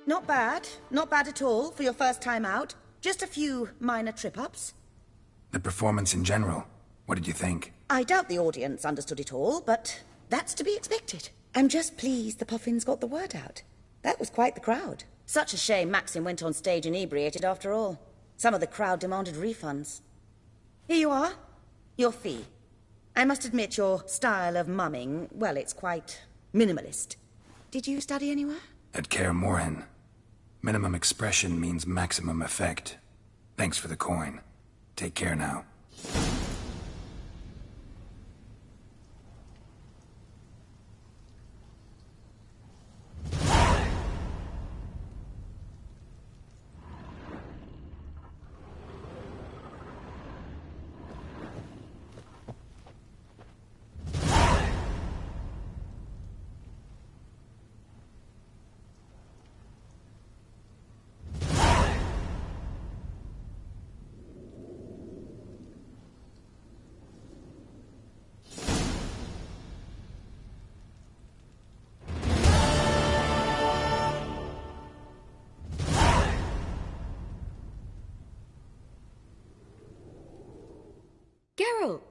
Not bad. Not bad at all for your first time out. Just a few minor trip-ups. The performance in general, what did you think? I doubt the audience understood it all, but that's to be expected. I'm just pleased the Puffins got the word out. That was quite the crowd. Such a shame Maxim went on stage inebriated after all. Some of the crowd demanded refunds. Here you are. Your fee. I must admit your style of mumming, well, it's quite minimalist. Did you study anywhere? At Kaer Morhen. Minimum expression means maximum effect. Thanks for the coin. Take care now. Geralt!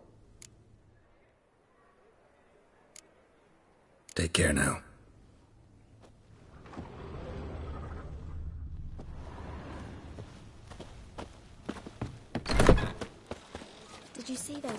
Take care now. Did you see those?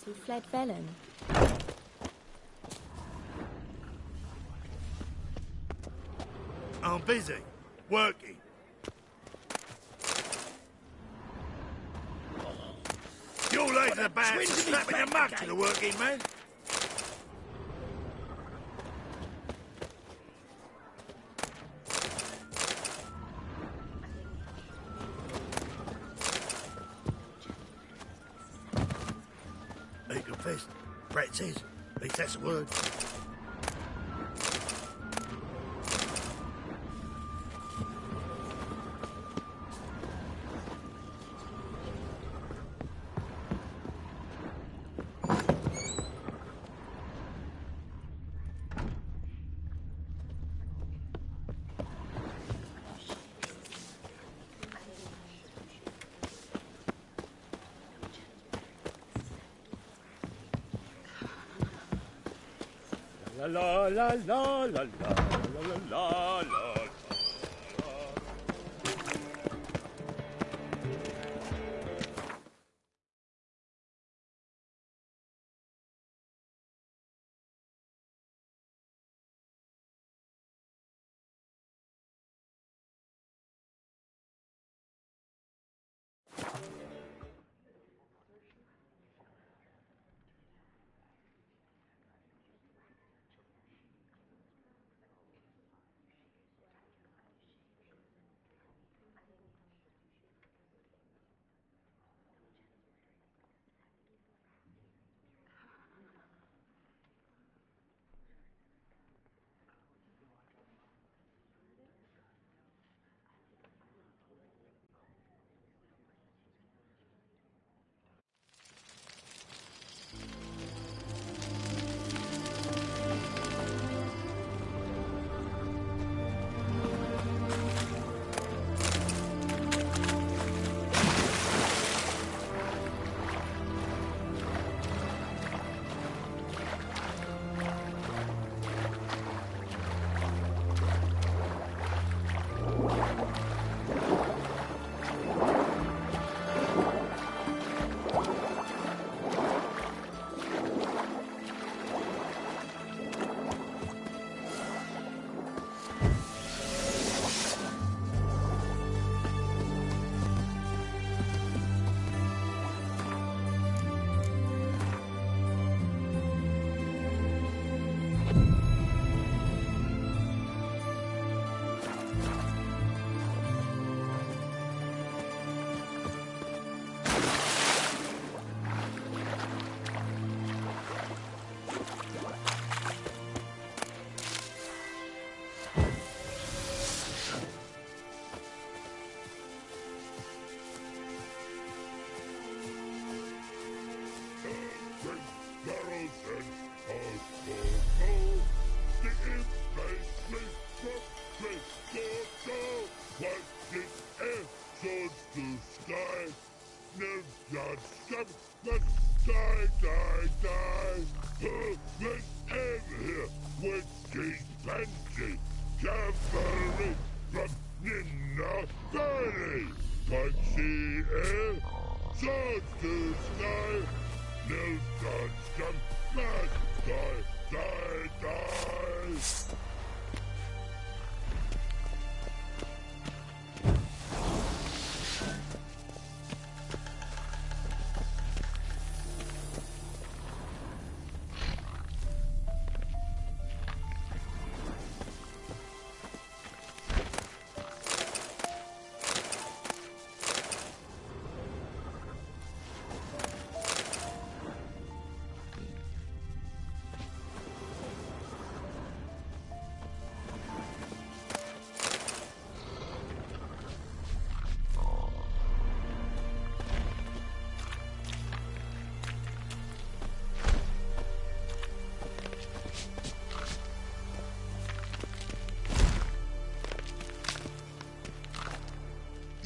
who fled Velen. I'm busy. Working. Your legs are bad. Slapping your mug to the working man. He confessed. Brett says. At least that's a word. La la la la la la la la.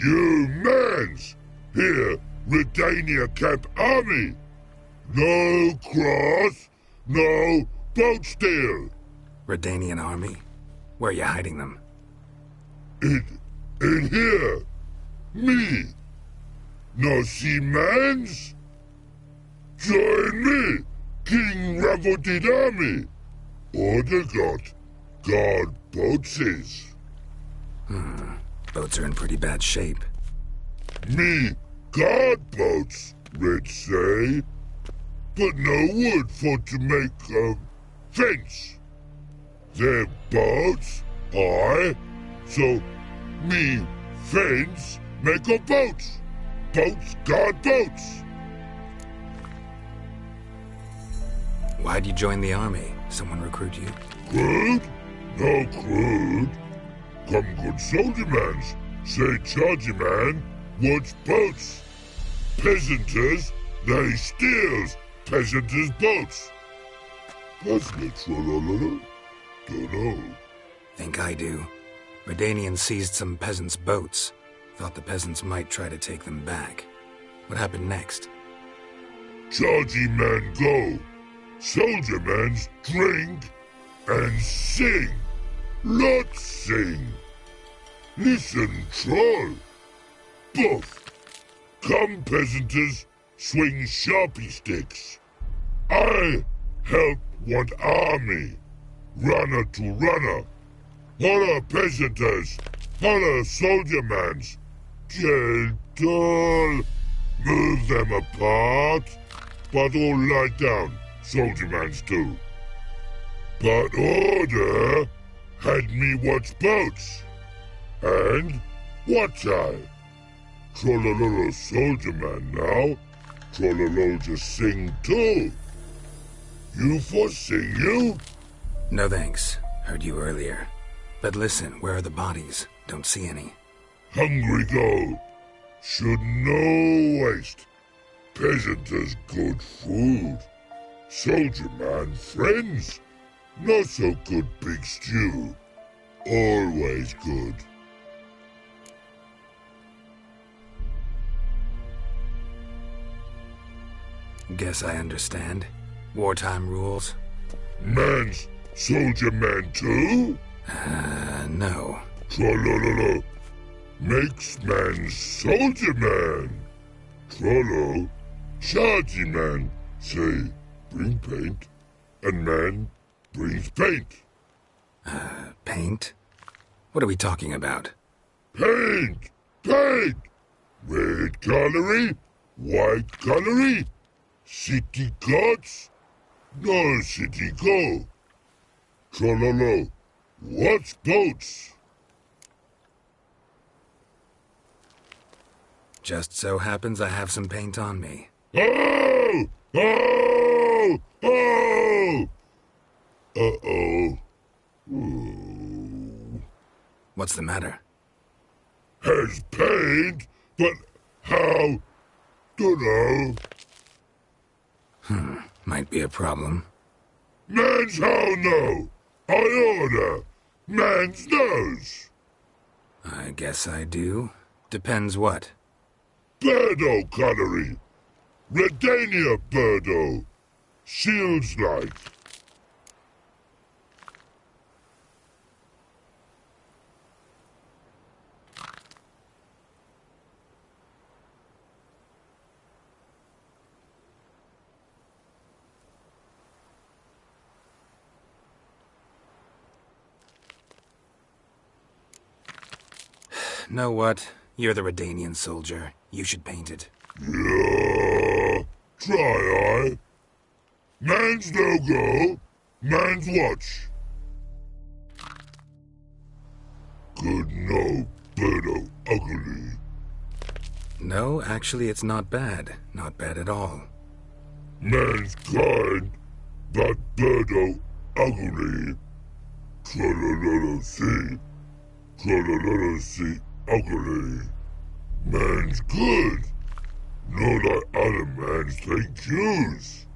You mans! Here, Redania Camp Army! No cross, no boat steal! Redanian army? Where are you hiding them? In here! Me! No see mans? Join me, King Ravodid army. Order got guard boatses. Boats are in pretty bad shape. Me guard boats, Red say. But no wood for to make a fence. Their boats, aye. So me fence make a boats. Boats guard boats. Why'd you join the army? Someone recruit you? Crude? No crude. Come good soldier mans. Say chargy man wants boats. Peasanters, they steals peasanters' boats. That's literal. Dunno. Think I do. Redanian seized some peasants' boats. Thought the peasants might try to take them back. What happened next? Chargy man go. Soldier mans drink and sing. Lot sing. Listen, troll. Buff. Come, peasanters, swing sharpie sticks. I help one army. Runner to runner. Holla, peasanters. Holla, soldier mans. Gentle. Move them apart. But all lie down. Soldier mans too. But order had me watch boats. And watch I. Trollololo soldier man now. Trollolo just sing too. You for sing you? No thanks. Heard you earlier. But listen, where are the bodies? Don't see any. Hungry go. Should no waste. Peasanters good food. Soldier man friends. Not so good big stew. Always good. Guess I understand. Wartime rules? Man's soldier man too? No. Trollololo. Makes man soldier man. Trollo. Chargy man. Say, bring paint. And man brings paint. Paint? What are we talking about? Paint! Paint! Red colory, white colory, city gods, no city go. Trollolo, what's boats? Just so happens I have some paint on me. Oh! Oh! Oh! Uh-oh. Ooh. What's the matter? Has paint, but how? Dunno. Might be a problem. Man's how no. I order. Man's knows. I guess I do. Depends what. Birdo colory. Redania birdo. Shields like. Know what? You're the Redanian soldier. You should paint it. Yeah. Try I. Man's no go. Man's watch. Good no, birdo ugly. No, actually it's not bad. Not bad at all. Man's kind, but birdo ugly. Trollololo see. Trollololo see ugly. Man's good. No like other man's thank yous.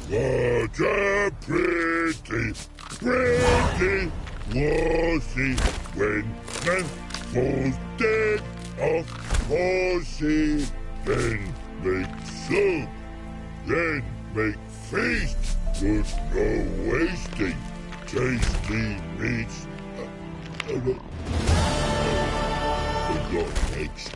What a pretty, pretty wassy when man falls dead off horsey. Then make soup, then make feast. Good no wasting, tasty meats. Forgot next.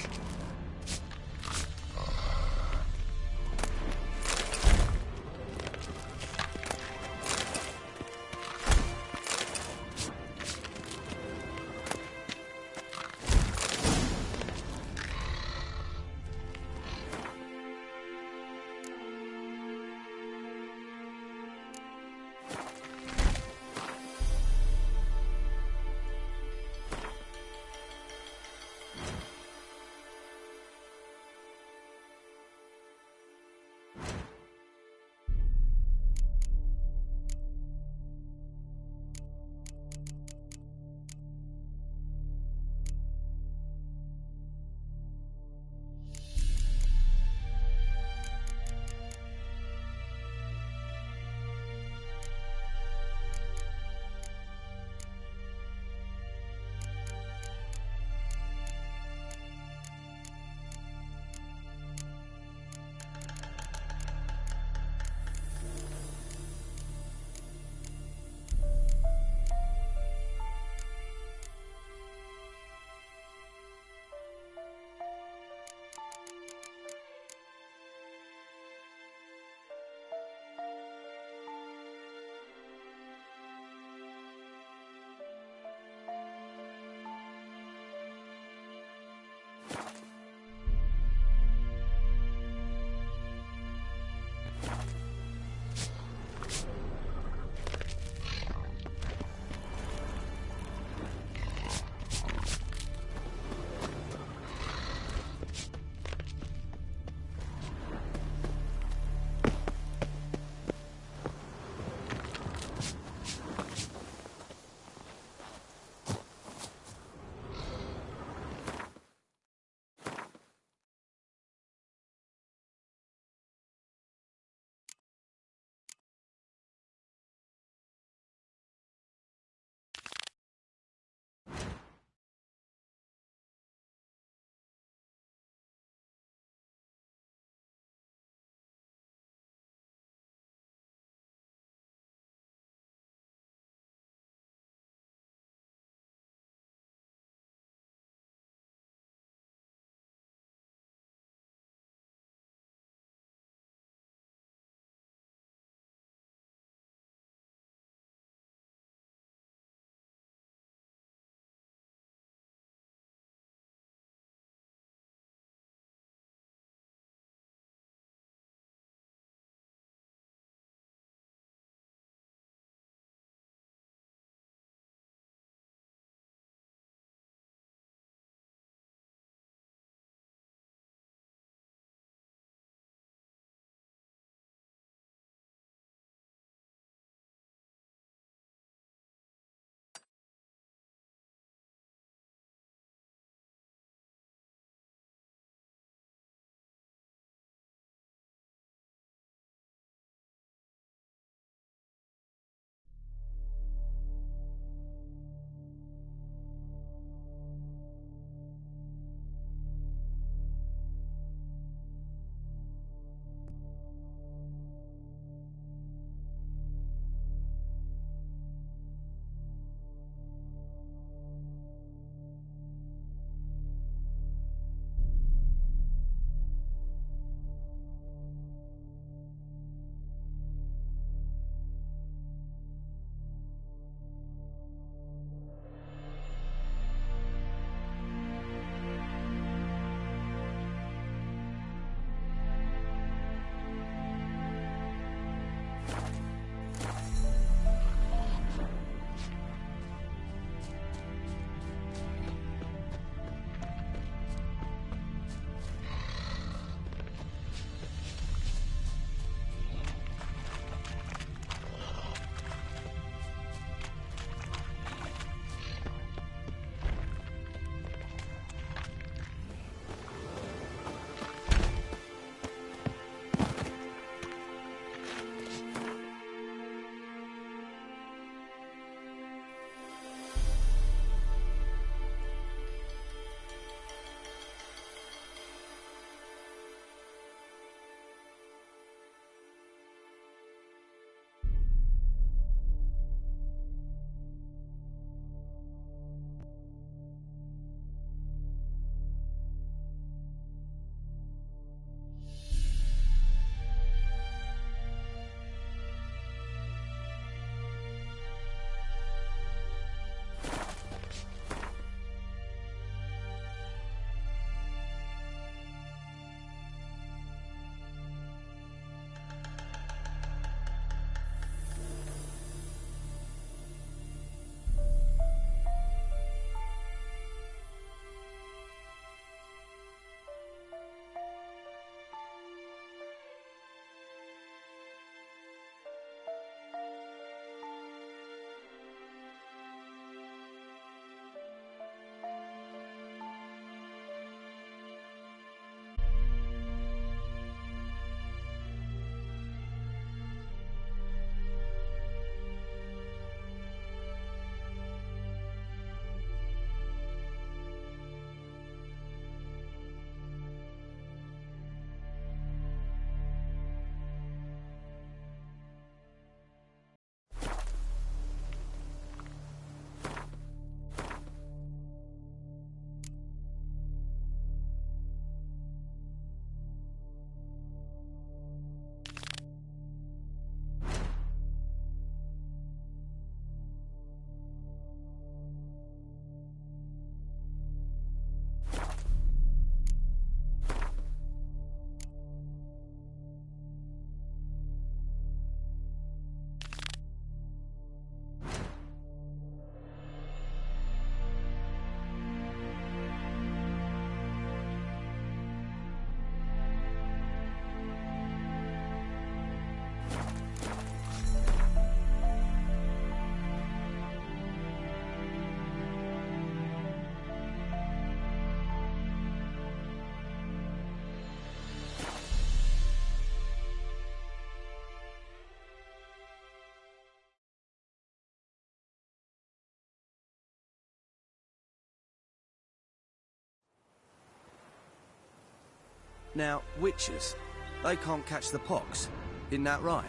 Now, witches, they can't catch the pox. Isn't that right?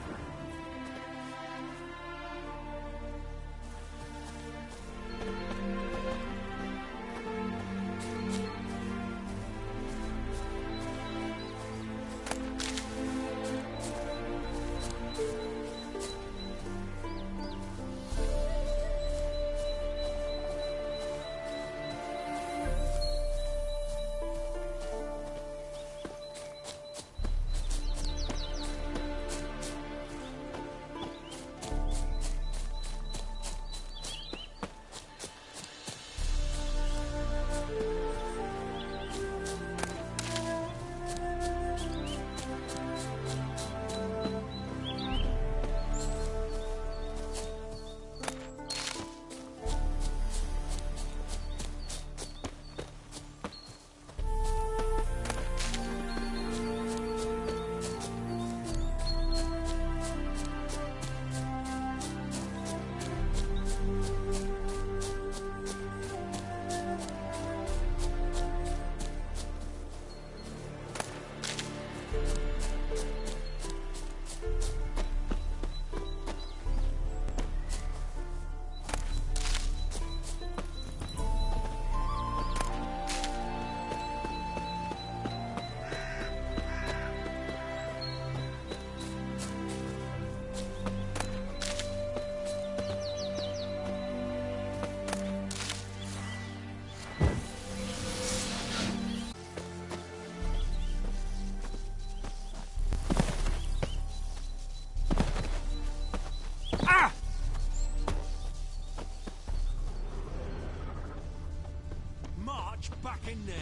In there.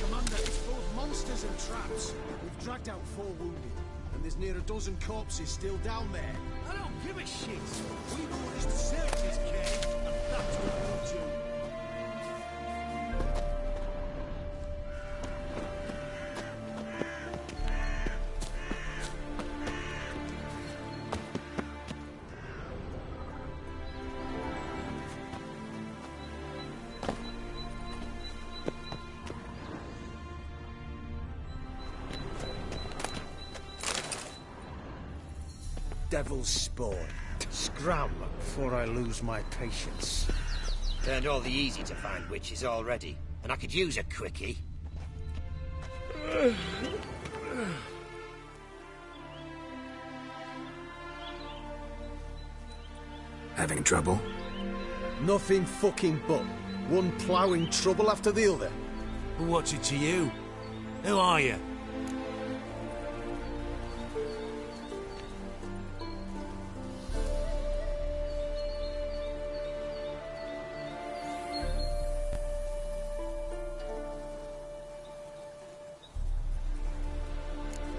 Commander, it's full of monsters and traps. We've dragged out 4 wounded, and there's near a dozen corpses still down there. I don't give a shit. We've orders to search this cave, and that's what we'll do. Devil's spawn. Scram before I lose my patience. Turned all the easy to find witches already, and I could use a quickie. Having trouble? Nothing fucking but. One ploughing trouble after the other. But what's it to you? Who are you?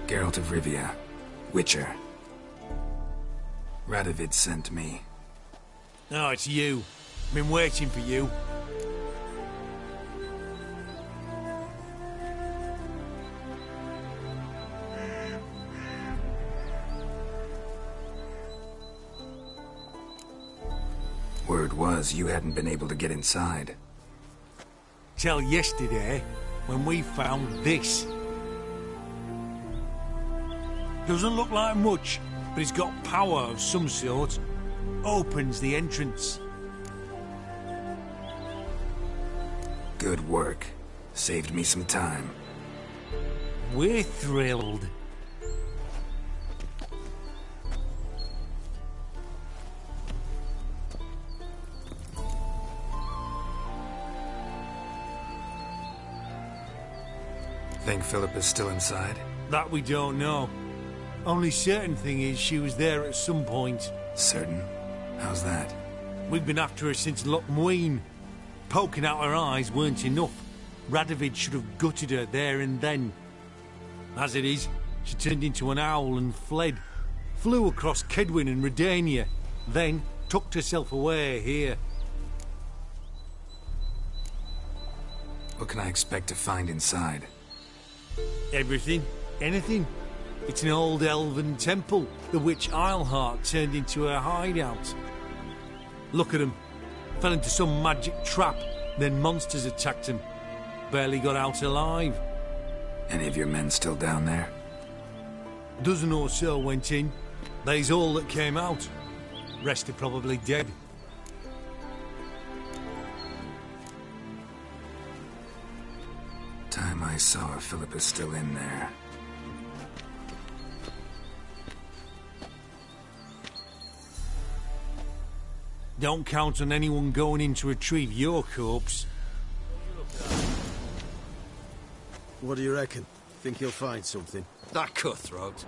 Geralt of Rivia, Witcher. Radovid sent me. Oh, it's you. Been waiting for you. Word was you hadn't been able to get inside. Till yesterday, when we found this. Doesn't look like much, but it's got power of some sort. Opens the entrance. Good work. Saved me some time. We're thrilled. Think Philippa's still inside? That we don't know. Only certain thing is she was there at some point. Certain? How's that? We've been after her since Lochmuin. Poking out her eyes weren't enough. Radovid should have gutted her there and then. As it is, she turned into an owl and fled. Flew across Kedwin and Redania. Then tucked herself away here. What can I expect to find inside? Everything. Anything. It's an old elven temple, the witch Eilhart turned into her hideout. Look at him. Fell into some magic trap, then monsters attacked him. Barely got out alive. Any of your men still down there? A dozen or so went in. They's all that came out. Rest are probably dead. Time I saw her, Philip is still in there. Don't count on anyone going in to retrieve your corpse. What do you reckon? Think he'll find something? That cutthroat.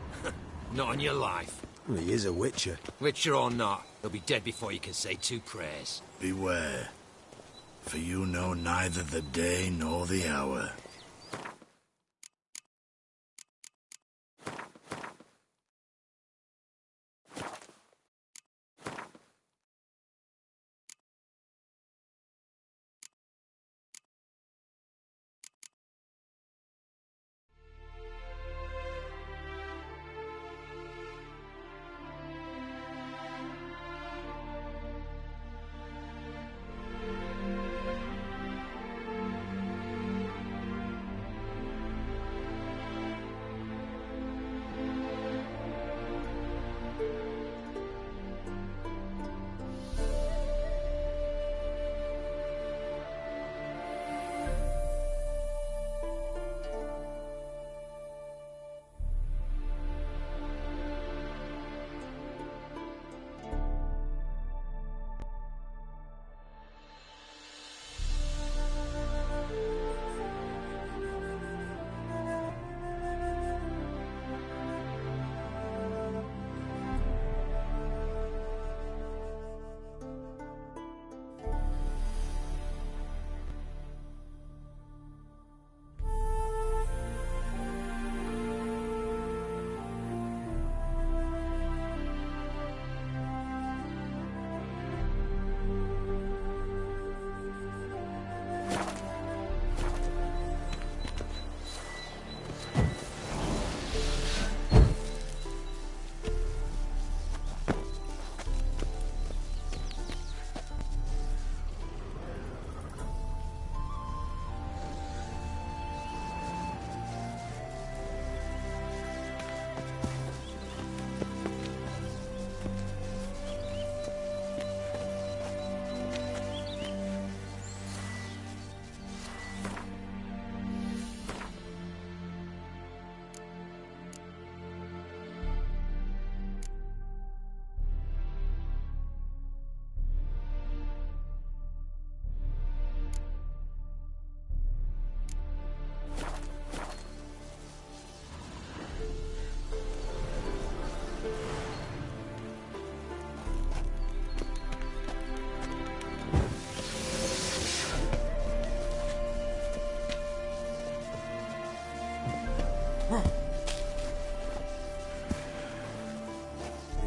Not on your life. Well, he is a witcher. Witcher or not, he'll be dead before you can say 2 prayers. Beware, for you know neither the day nor the hour.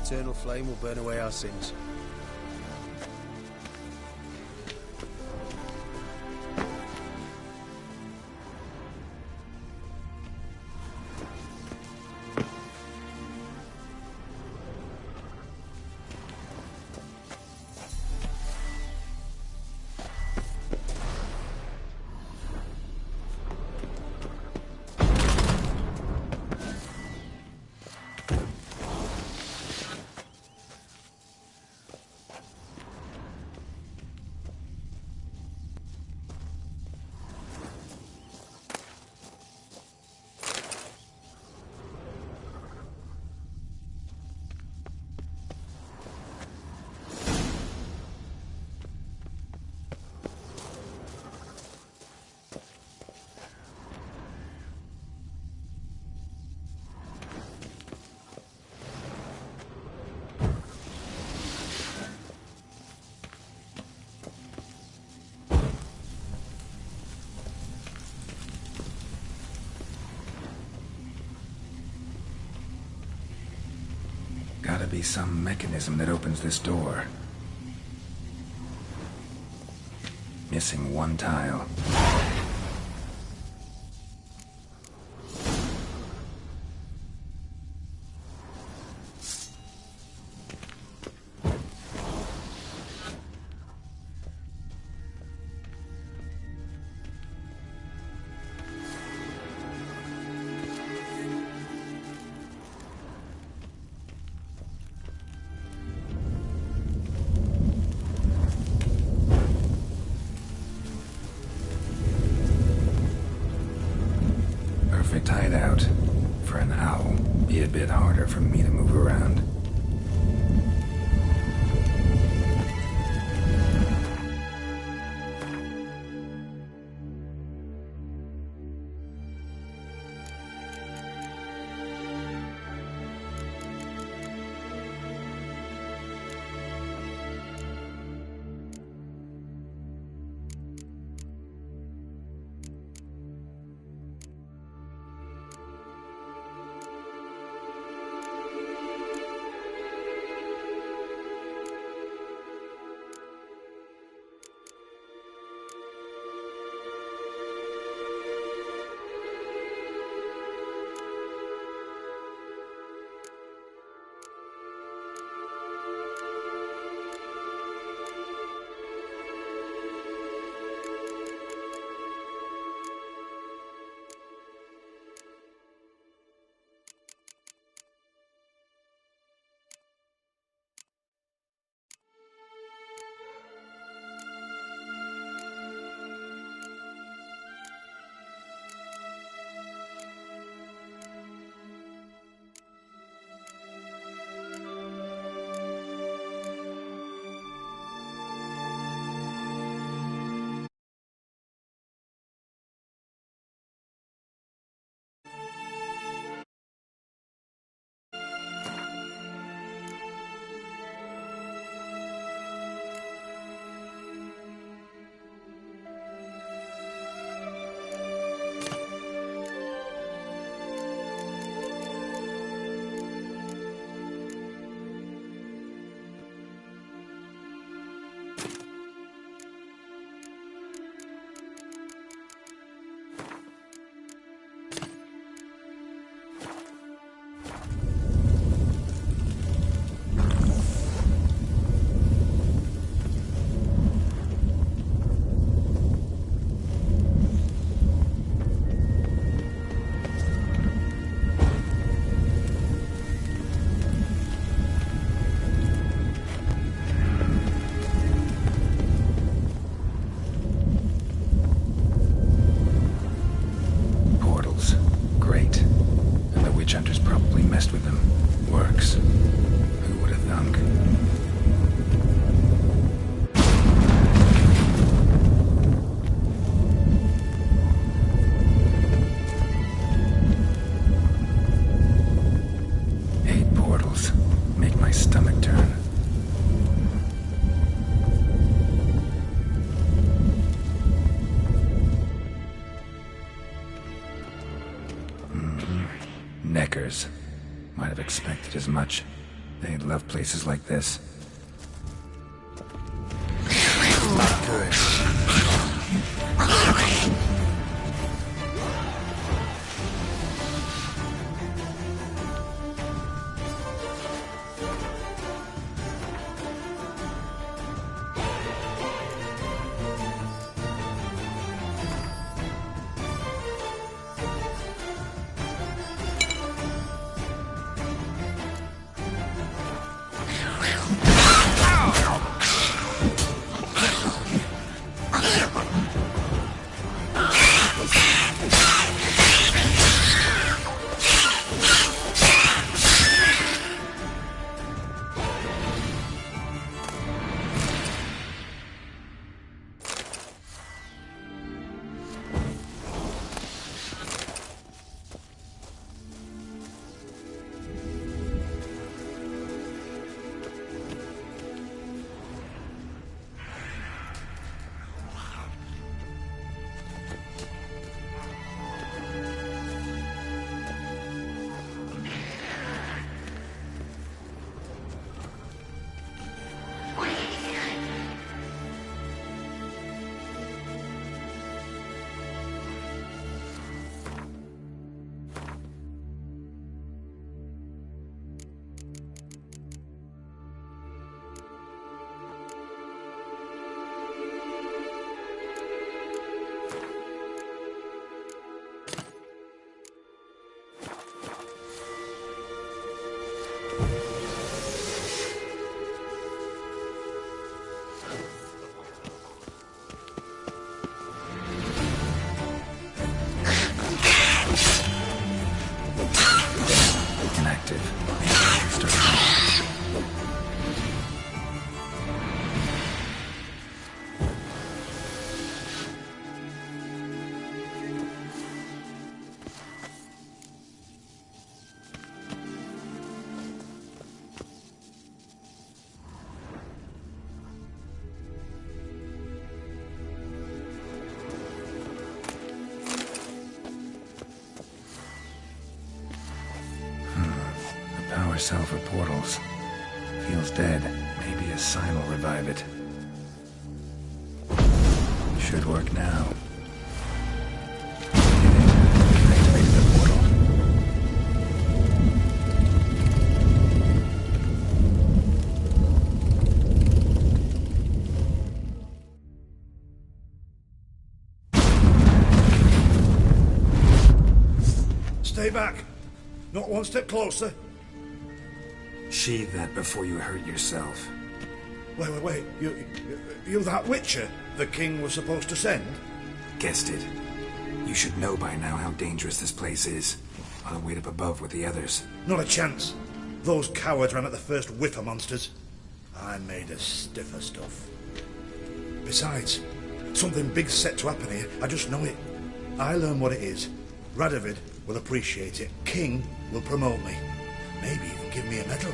Eternal flame will burn away our sins. Gotta be some mechanism that opens this door. Missing one tile. bit harder for me to move around. Neckers. Might have expected as much. They love places like this. Not good. Power cell for portals. Feels dead. Maybe a sign will revive it. Should work now. Activated the portal. Stay back. Not one step closer. Sheathe that before you hurt yourself. Wait. You're that Witcher the king was supposed to send? Guessed it. You should know by now how dangerous this place is. I'll wait up above with the others. Not a chance. Those cowards ran at the first whiff of monsters. I'm made of stiffer stuff. Besides, something big's set to happen here. I just know it. I learn what it is. Radovid will appreciate it. King will promote me. Maybe even give me a medal.